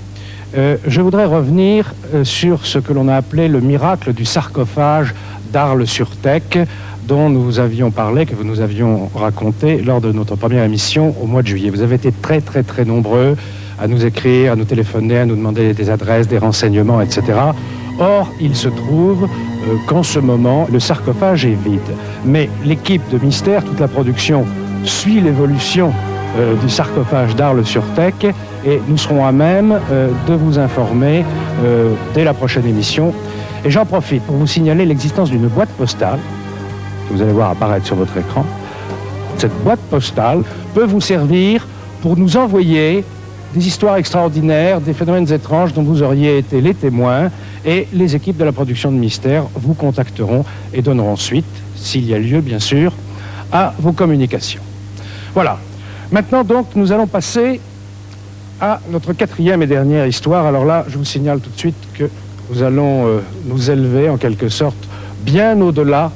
je voudrais revenir sur ce que l'on a appelé le miracle du sarcophage d'Arles-sur-Tech, dont nous avions parlé, que nous avions raconté lors de notre première émission au mois de juillet. Vous avez été très très très nombreux à nous écrire, à nous téléphoner, à nous demander des adresses, des renseignements, etc. Or, il se trouve qu'en ce moment, le sarcophage est vide. Mais l'équipe de Mystère, toute la production, suit l'évolution du sarcophage d'Arles-sur-Tech et nous serons à même de vous informer dès la prochaine émission. Et j'en profite pour vous signaler l'existence d'une boîte postale que vous allez voir apparaître sur votre écran. Cette boîte postale peut vous servir pour nous envoyer des histoires extraordinaires, des phénomènes étranges dont vous auriez été les témoins, et les équipes de la production de Mystère vous contacteront et donneront suite, s'il y a lieu bien sûr, à vos communications. Voilà. Maintenant donc, nous allons passer à notre 4e et dernière histoire. Alors là, je vous signale tout de suite que nous allons nous élever en quelque sorte bien au-delà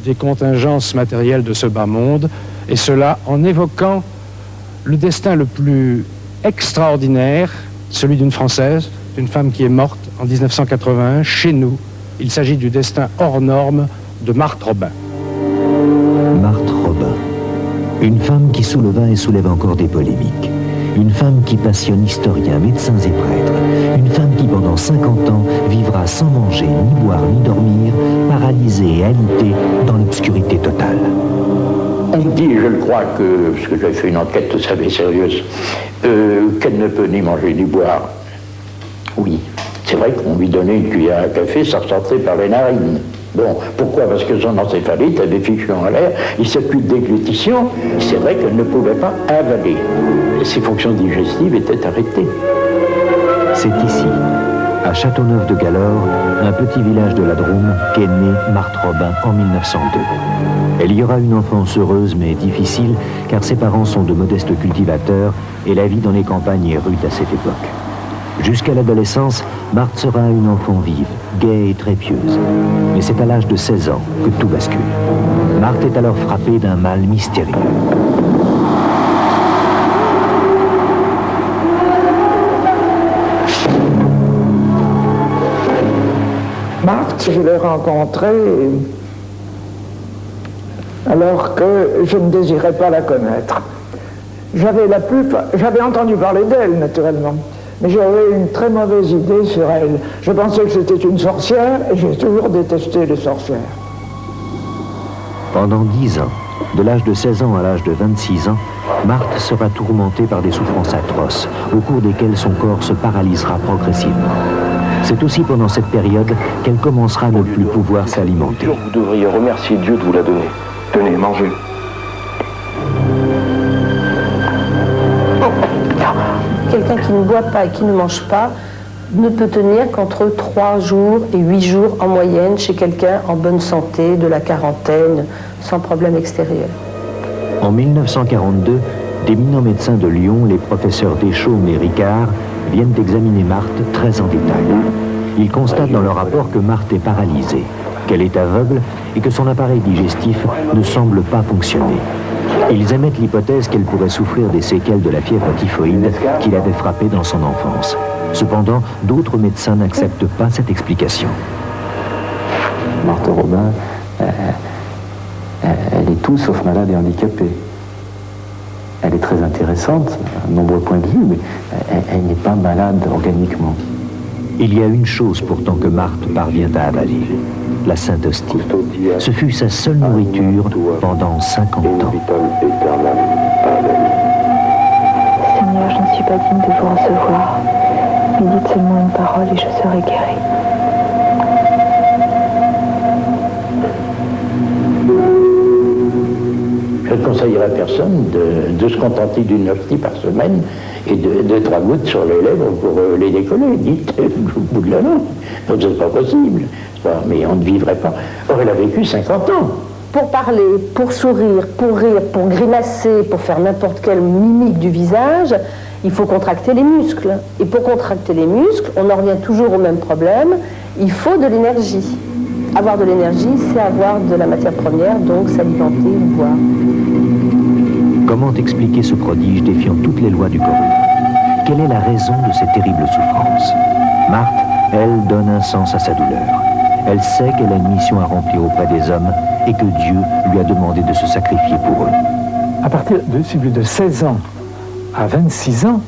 des contingences matérielles de ce bas monde, et cela en évoquant le destin le plus extraordinaire, celui d'une Française, d'une femme qui est morte en 1981 chez nous. Il s'agit du destin hors norme de Marthe Robin. Marthe Robin, une femme qui souleva et soulève encore des polémiques. Une femme qui passionne historiens, médecins et prêtres. Une femme qui pendant 50 ans vivra sans manger, ni boire, ni dormir, paralysée et alitée dans l'obscurité totale. On me dit, je le crois que, parce que j'avais fait une enquête tout à fait sérieuse, qu'elle ne peut ni manger ni boire. Oui, c'est vrai qu'on lui donnait une cuillère à café, ça ressortait par les narines. Bon, pourquoi? Parce que son encéphalite avait fichu en l'air, il s'est plus de déglutition, c'est vrai qu'elle ne pouvait pas avaler. Et ses fonctions digestives étaient arrêtées. C'est ici, à Châteauneuf-de-Galore, un petit village de la Drôme, qu'est née Marthe Robin en 1902. Elle y aura une enfance heureuse mais difficile, car ses parents sont de modestes cultivateurs et la vie dans les campagnes est rude à cette époque. Jusqu'à l'adolescence, Marthe sera une enfant vive, gaie et très pieuse. Mais c'est à l'âge de 16 ans que tout bascule. Marthe est alors frappée d'un mal mystérieux. Marthe, je l'ai rencontrée alors que je ne désirais pas la connaître. J'avais entendu parler d'elle, naturellement, mais j'avais une très mauvaise idée sur elle. Je pensais que c'était une sorcière et j'ai toujours détesté les sorcières. Pendant 10 ans, de l'âge de 16 ans à l'âge de 26 ans, Marthe sera tourmentée par des souffrances atroces, au cours desquelles son corps se paralysera progressivement. C'est aussi pendant cette période qu'elle commencera à ne plus pouvoir s'alimenter. Vous devriez remercier Dieu de vous la donner. Tenez, mangez. Quelqu'un qui ne boit pas et qui ne mange pas ne peut tenir qu'entre 3 jours et 8 jours en moyenne chez quelqu'un en bonne santé, de la quarantaine, sans problème extérieur. En 1942, d'éminents médecins de Lyon, les professeurs Deschaumes et Ricard, viennent examiner Marthe très en détail. Ils constatent dans leur rapport que Marthe est paralysée, qu'elle est aveugle et que son appareil digestif ne semble pas fonctionner. Ils émettent l'hypothèse qu'elle pourrait souffrir des séquelles de la fièvre typhoïde qui l'avait frappée dans son enfance. Cependant, d'autres médecins n'acceptent pas cette explication. Marthe Robin, elle est tout sauf malade et handicapée. Elle est très intéressante, à nombreux points de vue, mais elle n'est pas malade organiquement. Il y a une chose pourtant que Marthe parvient à avaler, la Sainte Hostie. Ce fut sa seule nourriture pendant 50 ans. Seigneur, je ne suis pas digne de vous recevoir, mais dites seulement une parole et je serai guérie. Je ne conseillerais à personne de se contenter d'une hostie par semaine et de 3 gouttes sur les lèvres pour les décoller, dites, au bout de la langue. Donc c'est pas possible. Mais on ne vivrait pas. Or, elle a vécu 50 ans. Pour parler, pour sourire, pour rire, pour grimacer, pour faire n'importe quelle mimique du visage, il faut contracter les muscles. Et pour contracter les muscles, on en revient toujours au même problème, il faut de l'énergie. Avoir de l'énergie, c'est avoir de la matière première, donc s'alimenter ou boire. Comment expliquer ce prodige défiant toutes les lois du corps? Quelle est la raison de ces terribles souffrances? Marthe, elle, donne un sens à sa douleur. Elle sait qu'elle a une mission à remplir auprès des hommes et que Dieu lui a demandé de se sacrifier pour eux. À partir de 16 ans à 26 ans,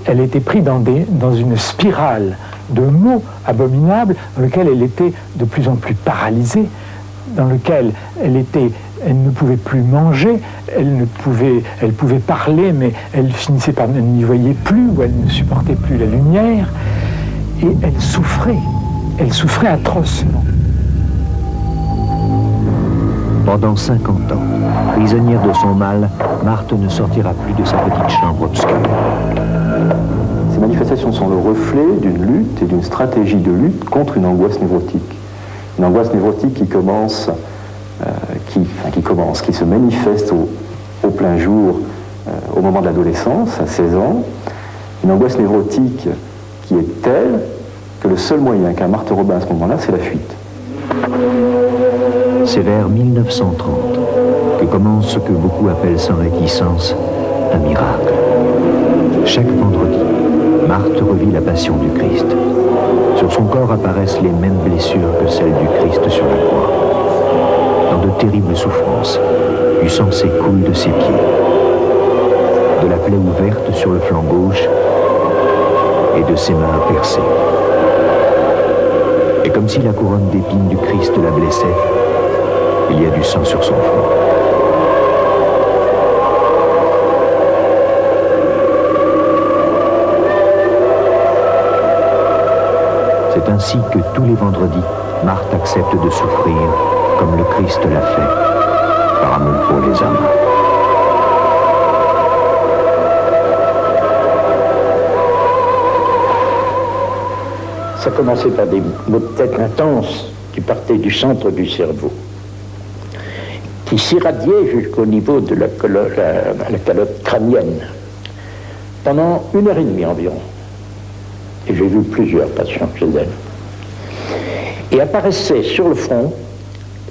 elle était prise dans une spirale de maux abominables dans lequel elle était de plus en plus paralysée, dans lequel elle ne pouvait plus manger, elle pouvait parler, mais elle finissait par n'y voyait plus, ou elle ne supportait plus la lumière, et elle souffrait atrocement. Pendant 50 ans, prisonnière de son mal, Marthe ne sortira plus de sa petite chambre obscure. Ces manifestations sont le reflet d'une lutte et d'une stratégie de lutte contre une angoisse névrotique. Une angoisse névrotique qui se manifeste au plein jour au moment de l'adolescence, à 16 ans. Une angoisse névrotique qui est telle que le seul moyen qu'a Marthe Robin à ce moment-là, c'est la fuite. C'est vers 1930 que commence ce que beaucoup appellent sans réticence un miracle. Chaque vendredi, Marthe revit la passion du Christ. Sur son corps apparaissent les mêmes blessures que celles du Christ sur la croix. Dans de terribles souffrances, du sang s'écoule de ses pieds, de la plaie ouverte sur le flanc gauche et de ses mains percées. Et comme si la couronne d'épines du Christ la blessait, il y a du sang sur son front. C'est ainsi que tous les vendredis, Marthe accepte de souffrir comme le Christ l'a fait, par amour pour les hommes. Ça commençait par des maux de tête intenses qui partaient du centre du cerveau, qui s'irradiaient jusqu'au niveau de la calotte crânienne, pendant 1h30 environ. Et j'ai vu plusieurs patients chez elle. Et apparaissaient sur le front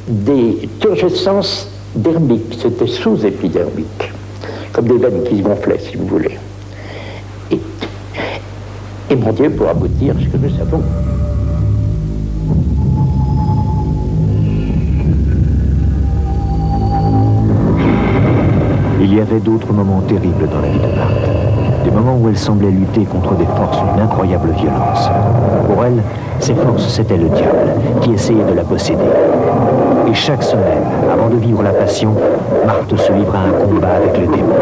des turgescences dermiques, c'était sous-épidermique, comme des veines qui se gonflaient, si vous voulez. Et mon Dieu, pour aboutir ce que nous savons. Il y avait d'autres moments terribles dans la vie de Marthe. Des moments où elle semblait lutter contre des forces d'une incroyable violence. Pour elle, ces forces, c'était le diable qui essayait de la posséder. Et chaque semaine, avant de vivre la passion, Marthe se livra à un combat avec le démon.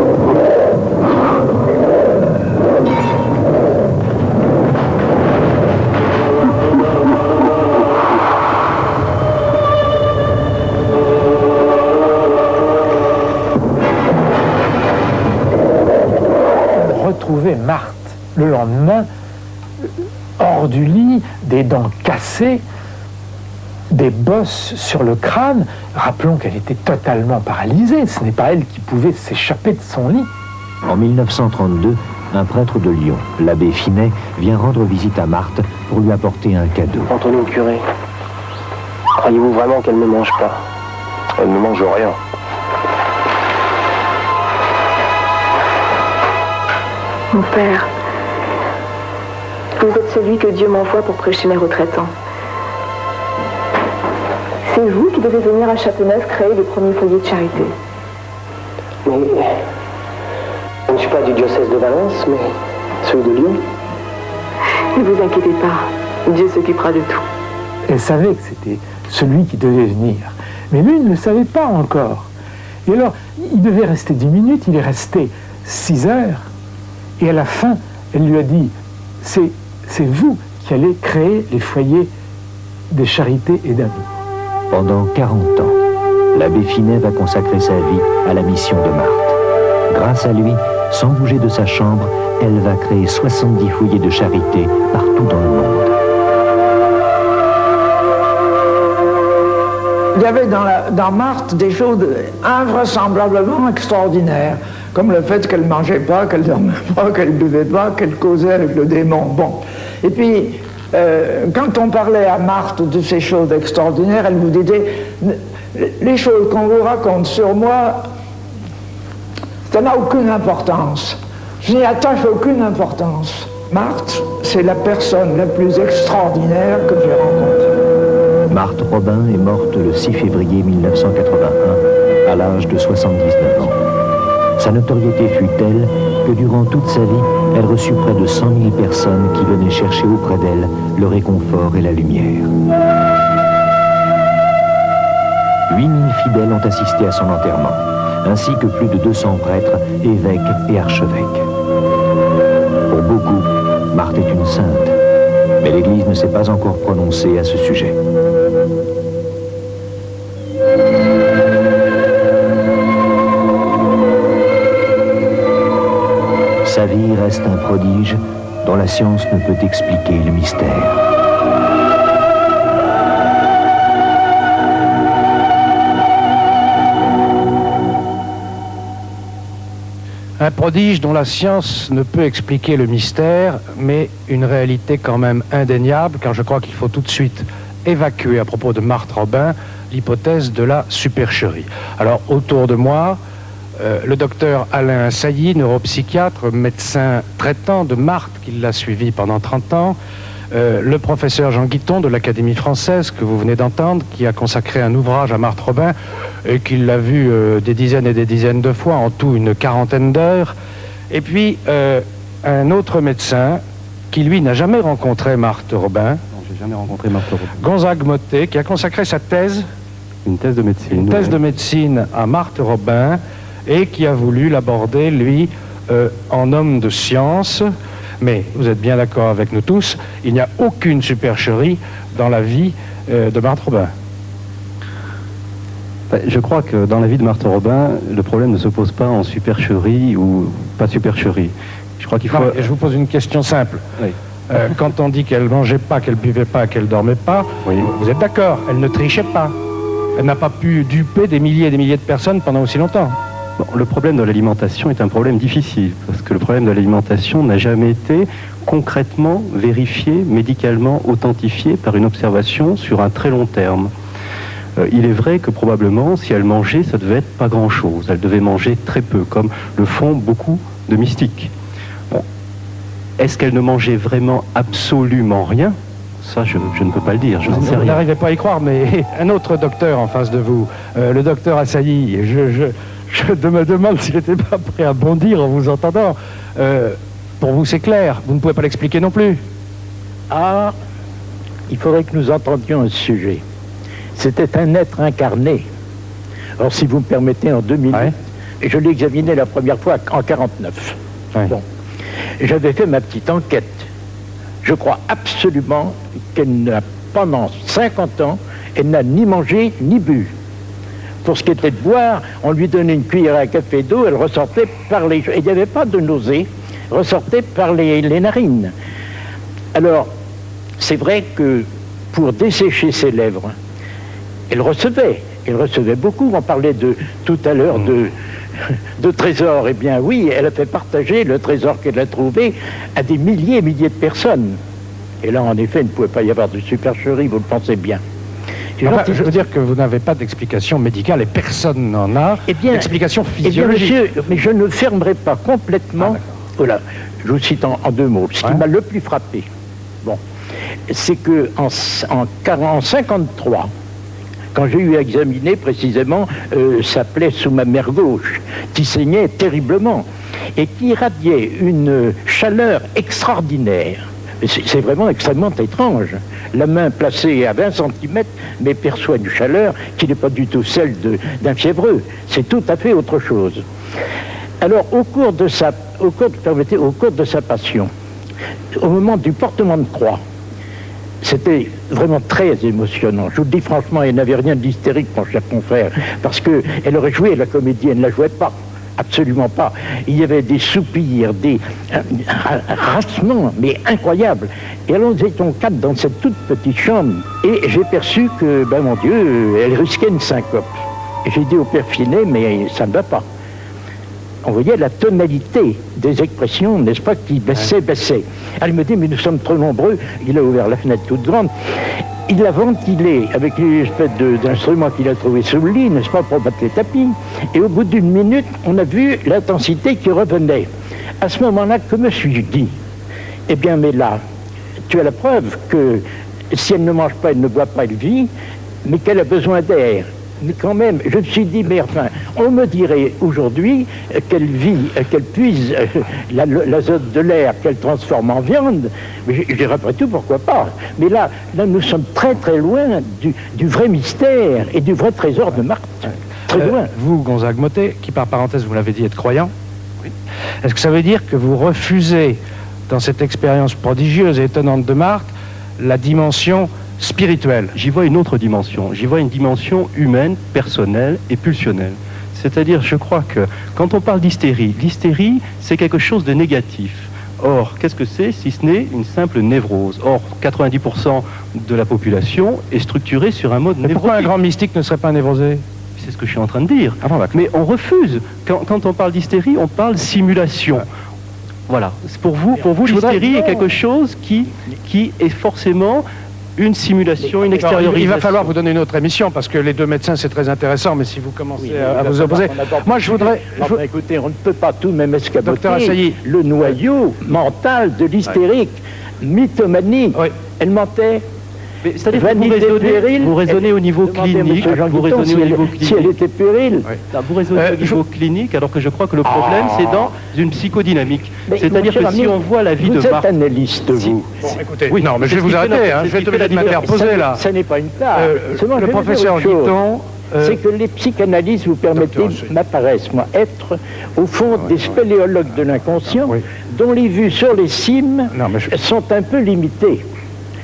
le lendemain, hors du lit, des dents cassées, des bosses sur le crâne. Rappelons qu'elle était totalement paralysée, ce n'est pas elle qui pouvait s'échapper de son lit. En 1932, un prêtre de Lyon, l'abbé Finet, vient rendre visite à Marthe pour lui apporter un cadeau. Antonio le curé, croyez-vous vraiment qu'elle ne mange pas? Elle ne mange rien. Mon père, vous êtes celui que Dieu m'envoie pour prêcher mes retraitants. C'est vous qui devez venir à Châteauneuf créer le premier foyer de charité. Mais je ne suis pas du diocèse de Valence, mais celui de Lyon. Ne vous inquiétez pas, Dieu s'occupera de tout. Elle savait que c'était celui qui devait venir. Mais lui, il ne le savait pas encore. Et alors, il devait rester 10 minutes, il est resté 6 heures. Et à la fin, elle lui a dit, c'est vous qui allez créer les foyers de charité et d'amis. Pendant 40 ans, l'abbé Finet va consacrer sa vie à la mission de Marthe. Grâce à lui, sans bouger de sa chambre, elle va créer 70 foyers de charité partout dans le monde. Il y avait dans Marthe des choses invraisemblablement extraordinaires, comme le fait qu'elle ne mangeait pas, qu'elle ne dormait pas, qu'elle ne buvait pas, qu'elle causait avec le démon. Bon. Et puis, quand on parlait à Marthe de ces choses extraordinaires, elle vous disait, les choses qu'on vous raconte sur moi, ça n'a aucune importance. Je n'y attache aucune importance. Marthe, c'est la personne la plus extraordinaire que j'ai rencontrée. Marthe Robin est morte le 6 février 1981, à l'âge de 79 ans. Sa notoriété fut telle que durant toute sa vie, elle reçut près de 100 000 personnes qui venaient chercher auprès d'elle le réconfort et la lumière. 8 000 fidèles ont assisté à son enterrement, ainsi que plus de 200 prêtres, évêques et archevêques. Pour beaucoup, Marthe est une sainte, mais l'Église ne s'est pas encore prononcée à ce sujet. Sa vie reste un prodige dont la science ne peut expliquer le mystère. Un prodige dont la science ne peut expliquer le mystère, mais une réalité quand même indéniable, car je crois qu'il faut tout de suite évacuer à propos de Marthe Robin l'hypothèse de la supercherie. Alors autour de moi, le docteur Alain Sailly, neuropsychiatre, médecin traitant de Marthe, qui l'a suivi pendant 30 ans, le professeur Jean Guiton de l'Académie française, que vous venez d'entendre, qui a consacré un ouvrage à Marthe Robin et qui l'a vu des dizaines et des dizaines de fois, en tout une 40aine d'heures. Et puis un autre médecin qui, lui, n'a jamais rencontré Marthe Robin. Non, j'ai jamais rencontré Marthe Robin. Gonzague Mottet, qui a consacré sa thèse, une thèse de médecine, une thèse de médecine à Marthe Robin, et qui a voulu l'aborder, lui, en homme de science. Mais vous êtes bien d'accord avec nous tous, il n'y a aucune supercherie dans la vie de Marthe Robin. Je crois que dans la vie de Marthe Robin, le problème ne se pose pas en supercherie ou pas supercherie. Je crois qu'il faut... Non, je vous pose une question simple. Oui. Quand on dit qu'elle ne mangeait pas, qu'elle ne buvait pas, qu'elle ne dormait pas, oui, vous êtes d'accord, elle ne trichait pas. Elle n'a pas pu duper des milliers et des milliers de personnes pendant aussi longtemps. Bon, le problème de l'alimentation est un problème difficile, parce que le problème de l'alimentation n'a jamais été concrètement vérifié, médicalement authentifié par une observation sur un très long terme. Il est vrai que probablement, si elle mangeait, ça devait être pas grand-chose. Elle devait manger très peu, comme le font beaucoup de mystiques. Bon. Est-ce qu'elle ne mangeait vraiment absolument rien ? Ça, je ne peux pas le dire, je n'en sais rien. Vous n'arrivez pas à y croire, mais un autre docteur en face de vous, le docteur Assailly, je me demande s'il n'était pas prêt à bondir en vous entendant. Pour vous, c'est clair, vous ne pouvez pas l'expliquer non plus. Ah, il faudrait que nous entendions un sujet. C'était un être incarné. Alors, si vous me permettez, en 2000, ouais. Je l'ai examiné la première fois en 49. Ouais. Bon. J'avais fait ma petite enquête. Je crois absolument qu'elle n'a, pendant 50 ans, elle n'a ni mangé ni bu. Pour ce qui était de boire, on lui donnait une cuillère à café d'eau, elle ressortait par les... Et il n'y avait pas de nausée. ressortait par les narines. Alors, c'est vrai que pour dessécher ses lèvres, elle recevait beaucoup. On parlait tout à l'heure de trésors. Eh bien oui, elle a fait partager le trésor qu'elle a trouvé à des milliers et milliers de personnes. Et là, en effet, il ne pouvait pas y avoir de supercherie, vous le pensez bien. Enfin, je veux dire que vous n'avez pas d'explication médicale et personne n'en a d'explication physiologique. Eh bien, monsieur, mais je ne fermerai pas complètement. Voilà, je vous cite en 2 mots. Ce qui m'a le plus frappé, bon, c'est que en 1953, quand j'ai eu à examiner précisément sa plaie sous ma main gauche, qui saignait terriblement et qui irradiait une chaleur extraordinaire. C'est vraiment extrêmement étrange. La main placée à 20 cm, mais perçoit une chaleur qui n'est pas du tout celle d'un fiévreux. C'est tout à fait autre chose. Alors, au cours de sa passion, au moment du portement de croix, c'était vraiment très émotionnant. Je vous le dis franchement, il n'avait rien d'hystérique, mon cher confrère, parce qu'elle aurait joué la comédie, elle ne la jouait pas. Absolument pas. Il y avait des soupirs, des racements, mais incroyables. Et alors nous étions 4 dans cette toute petite chambre, et j'ai perçu que, ben mon Dieu, elle risquait une syncope. Et j'ai dit au père Finet, mais ça ne va pas. On voyait la tonalité des expressions, n'est-ce pas, qui baissait. Elle me dit, mais nous sommes trop nombreux. Il a ouvert la fenêtre toute grande. Il l'a ventilé avec une espèce d'instrument qu'il a trouvé sous le lit, n'est-ce pas, pour battre les tapis. Et au bout d'1 minute, on a vu l'intensité qui revenait. À ce moment-là, que me suis-je dit? Eh bien, mais là, tu as la preuve que si elle ne mange pas, elle ne boit pas, elle vit, mais qu'elle a besoin d'air. Mais quand même, je me suis dit, mais enfin, on me dirait aujourd'hui qu'elle vit, qu'elle puise l'azote de l'air, qu'elle transforme en viande. Mais je dirais après tout, pourquoi pas. Mais là, nous sommes très très loin du vrai mystère et du vrai trésor de Marthe. Très loin. Vous, Gonzague Mottet, qui par parenthèse, vous l'avez dit, êtes croyant, oui. Est-ce que ça veut dire que vous refusez, dans cette expérience prodigieuse et étonnante de Marthe, la dimension spirituelle? J'y vois une autre dimension. J'y vois une dimension humaine, personnelle et pulsionnelle. C'est-à-dire, je crois que quand on parle d'hystérie, l'hystérie, c'est quelque chose de négatif. Or, qu'est-ce que c'est si ce n'est une simple névrose? Or, 90% de la population est structurée sur un mode névrotique. Pourquoi un grand mystique ne serait pas névrosé? C'est ce que je suis en train de dire. Ah bon, mais on refuse. Quand on parle d'hystérie, on parle simulation. Voilà. Pour vous, l'hystérie est quelque chose qui est forcément une simulation, une extériorisation. Il va falloir vous donner une autre émission, parce que les 2 médecins, c'est très intéressant, mais si vous commencez à vous opposer... Moi, je voudrais... Écoutez, on ne peut pas tout de même escamoter le noyau mental de l'hystérique. Mythomanie. Oui. Elle mentait. C'est-à-dire que vous raisonnez au niveau clinique. Si elle était puérile. Oui. Vous raisonnez au niveau clinique, alors que je crois que le problème, c'est dans une psychodynamique. C'est-à-dire que si on voit la vie de Marthe... Vous êtes analyste, vous. Bon, écoutez, oui, non, mais je vais vous arrêter, je vais être obligé de m'interposer, là. Ça n'est pas une tare. Le professeur Guiton... C'est que les psychanalystes, vous permettez, m'apparaissent, moi, être, au fond, des spéléologues de l'inconscient, dont les vues sur les cimes sont un peu limitées.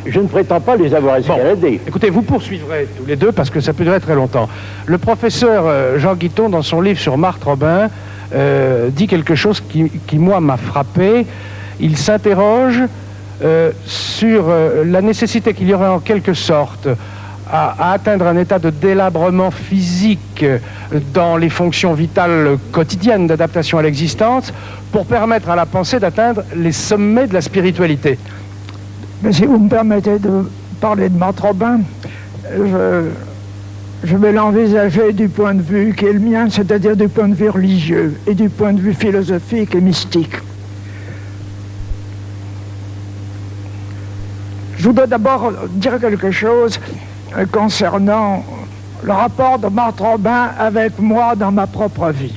Je ne prétends pas les avoir escaladés. Bon, écoutez, vous poursuivrez tous les deux parce que ça peut durer très longtemps. Le professeur Jean Guiton, dans son livre sur Marthe Robin, dit quelque chose qui moi, m'a frappé. Il s'interroge sur la nécessité qu'il y aurait en quelque sorte à atteindre un état de délabrement physique dans les fonctions vitales quotidiennes d'adaptation à l'existence pour permettre à la pensée d'atteindre les sommets de la spiritualité. Mais si vous me permettez de parler de Marthe Robin, je vais l'envisager du point de vue qui est le mien, c'est-à-dire du point de vue religieux et du point de vue philosophique et mystique. Je voudrais d'abord dire quelque chose concernant le rapport de Marthe Robin avec moi dans ma propre vie.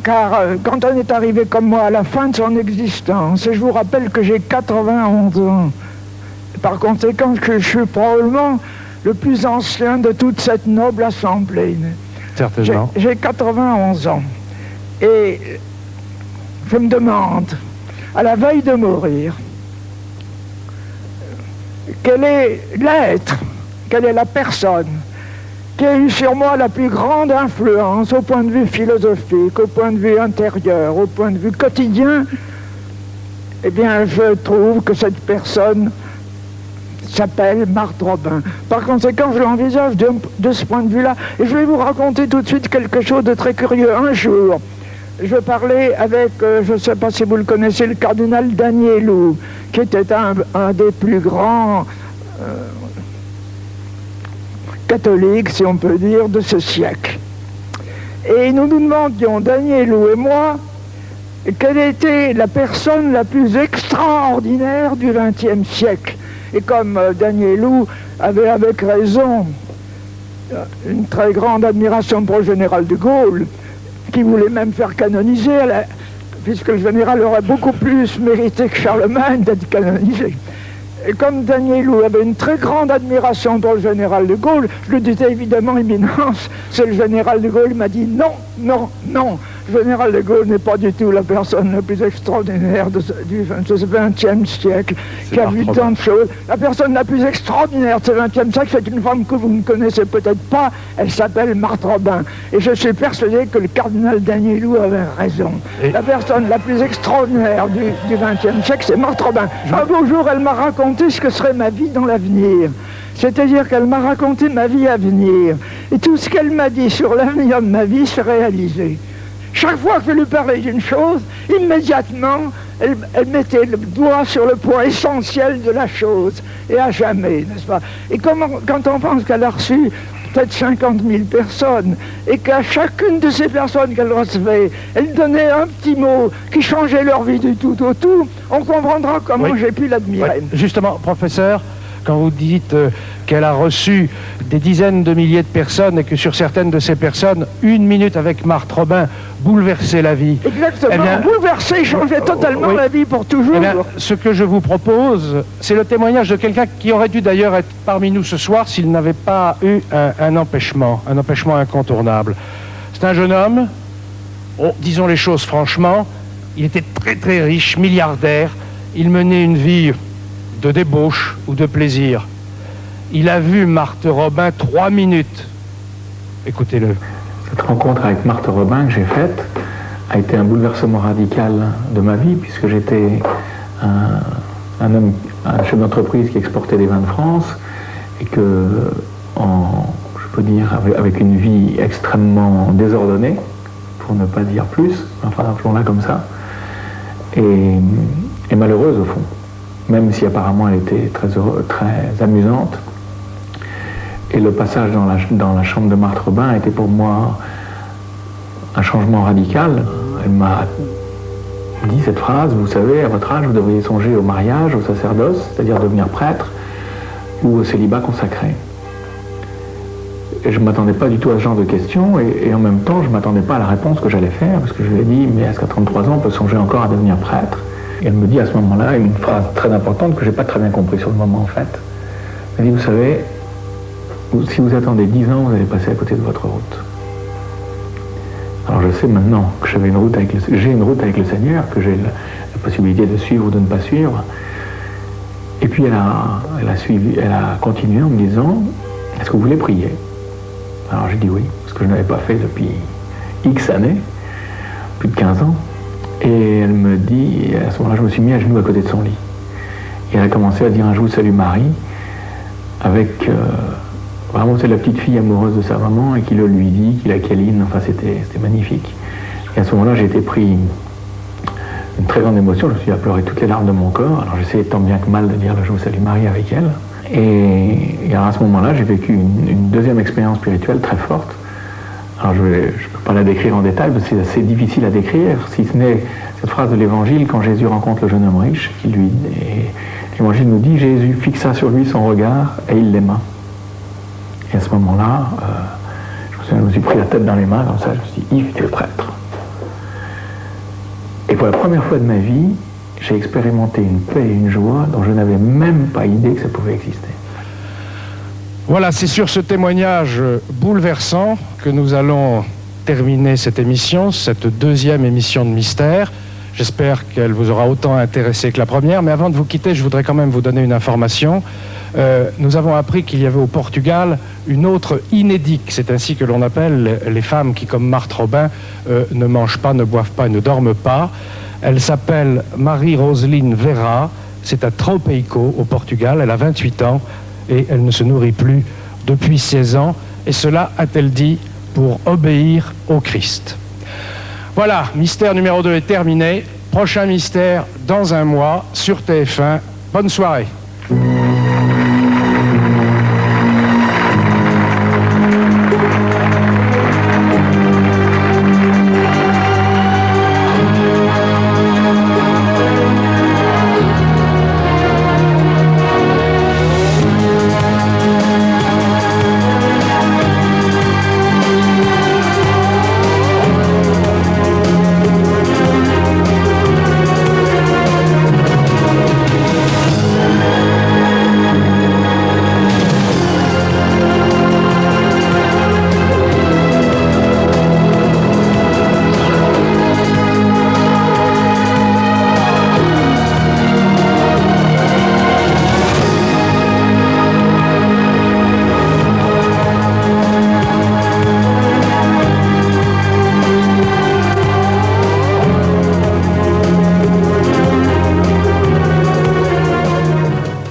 Car quand on est arrivé comme moi à la fin de son existence, et je vous rappelle que j'ai 91 ans, par conséquent que je suis probablement le plus ancien de toute cette noble assemblée. Certainement. J'ai 91 ans. Et je me demande, à la veille de mourir, quel est l'être, quelle est la personne qui a eu sur moi la plus grande influence au point de vue philosophique, au point de vue intérieur, au point de vue quotidien Eh bien, je trouve que cette personne s'appelle Marthe Robin. Par conséquent, je l'envisage de ce point de vue-là. Et je vais vous raconter tout de suite quelque chose de très curieux. Un jour, je parlais avec, je ne sais pas si vous le connaissez, le cardinal Danielou, qui était un des plus grands catholiques, si on peut dire, de ce siècle. Et nous nous demandions, Danielou et moi, quelle était la personne la plus extraordinaire du XXe siècle. Et comme Danielou avait avec raison une très grande admiration pour le général de Gaulle, qui voulait même faire canoniser, puisque le général aurait beaucoup plus mérité que Charlemagne d'être canonisé. Et comme Danielou avait une très grande admiration pour le général de Gaulle, je lui disais évidemment, Éminence, c'est le général de Gaulle. Il m'a dit non, non, non. Le général de Gaulle n'est pas du tout la personne la plus extraordinaire de ce XXe siècle, qui a vu tant de choses. La personne la plus extraordinaire de ce XXe siècle, c'est une femme que vous ne connaissez peut-être pas. Elle s'appelle Marthe Robin. Et je suis persuadé que le cardinal Danielou avait raison. La personne la plus extraordinaire du XXe siècle, c'est Marthe Robin. Un beau jour, elle m'a raconté ce que serait ma vie dans l'avenir. C'est-à-dire qu'elle m'a raconté ma vie à venir. Et tout ce qu'elle m'a dit sur l'avenir de ma vie s'est réalisé. Chaque fois que je lui parlais d'une chose, immédiatement, elle mettait le doigt sur le point essentiel de la chose, et à jamais, n'est-ce pas? Et quand on pense qu'elle a reçu peut-être 50 000 personnes, et qu'à chacune de ces personnes qu'elle recevait, elle donnait un petit mot qui changeait leur vie du tout au tout, on comprendra comment j'ai pu l'admirer. Oui. Justement, professeur, quand vous dites qu'elle a reçu des dizaines de milliers de personnes et que sur certaines de ces personnes, une minute avec Marthe Robin bouleversait la vie. Exactement, eh bien, bouleverser, changer totalement la vie pour toujours. Eh bien, ce que je vous propose, c'est le témoignage de quelqu'un qui aurait dû d'ailleurs être parmi nous ce soir s'il n'avait pas eu un empêchement incontournable. C'est un jeune homme, disons les choses franchement, il était très très riche, milliardaire, il menait une vie de débauche ou de plaisir. Il a vu Marthe Robin 3 minutes. Écoutez-le. Cette rencontre avec Marthe Robin que j'ai faite a été un bouleversement radical de ma vie, puisque j'étais un chef d'entreprise qui exportait des vins de France, et que, je peux dire, avec une vie extrêmement désordonnée, pour ne pas dire plus, enfin, appelons-la comme ça, et malheureuse au fond. Même si apparemment elle était très amusante. Et le passage dans la chambre de Marthe Robin a été pour moi un changement radical. Elle m'a dit cette phrase: vous savez, à votre âge, vous devriez songer au mariage, au sacerdoce, c'est-à-dire devenir prêtre, ou au célibat consacré. Et je ne m'attendais pas du tout à ce genre de questions, et en même temps, je ne m'attendais pas à la réponse que j'allais faire, parce que je lui ai dit: mais est-ce qu'à 33 ans, on peut songer encore à devenir prêtre? Et elle me dit à ce moment-là une phrase très importante que je n'ai pas très bien compris sur le moment en fait. Elle dit: vous savez, si vous attendez 10 ans, vous allez passer à côté de votre route. Alors je sais maintenant que j'ai une route avec le Seigneur, que j'ai la possibilité de suivre ou de ne pas suivre. Et puis elle a continué en me disant: est-ce que vous voulez prier? Alors j'ai dit oui, parce que je n'avais pas fait depuis X années, plus de 15 ans. Et elle me dit, à ce moment-là, je me suis mis à genoux à côté de son lit. Et elle a commencé à dire un jour Salut Marie, avec vraiment c'est la petite fille amoureuse de sa maman et qui le lui dit, qui la câline, enfin c'était magnifique. Et à ce moment-là, j'ai été pris une très grande émotion, je me suis à pleurer toutes les larmes de mon corps. Alors j'essayais tant bien que mal de dire le jour Salut Marie avec elle. Et alors à ce moment-là, j'ai vécu une deuxième expérience spirituelle très forte. Alors je ne peux pas la décrire en détail, parce que c'est assez difficile à décrire, si ce n'est cette phrase de l'Évangile, quand Jésus rencontre le jeune homme riche, l'Évangile nous dit: Jésus fixa sur lui son regard et il l'aima. Et à ce moment-là, je me suis pris la tête dans les mains, comme ça, je me suis dit: Yves, tu es prêtre. Et pour la première fois de ma vie, j'ai expérimenté une paix et une joie dont je n'avais même pas idée que ça pouvait exister. Voilà, c'est sur ce témoignage bouleversant que nous allons terminer cette émission, cette deuxième émission de Mystère. J'espère qu'elle vous aura autant intéressé que la première, mais avant de vous quitter, je voudrais quand même vous donner une information. nous avons appris qu'il y avait au Portugal une autre inédique, c'est ainsi que l'on appelle les femmes qui, comme Marthe Robin, ne mangent pas, ne boivent pas et ne dorment pas. Elle s'appelle Marie-Roseline Vera, c'est à Tropeico au Portugal, elle a 28 ans et elle ne se nourrit plus depuis 16 ans, et cela, a-t-elle dit, pour obéir au Christ. Voilà, mystère numéro 2 est terminé. Prochain mystère dans un mois sur TF1. Bonne soirée.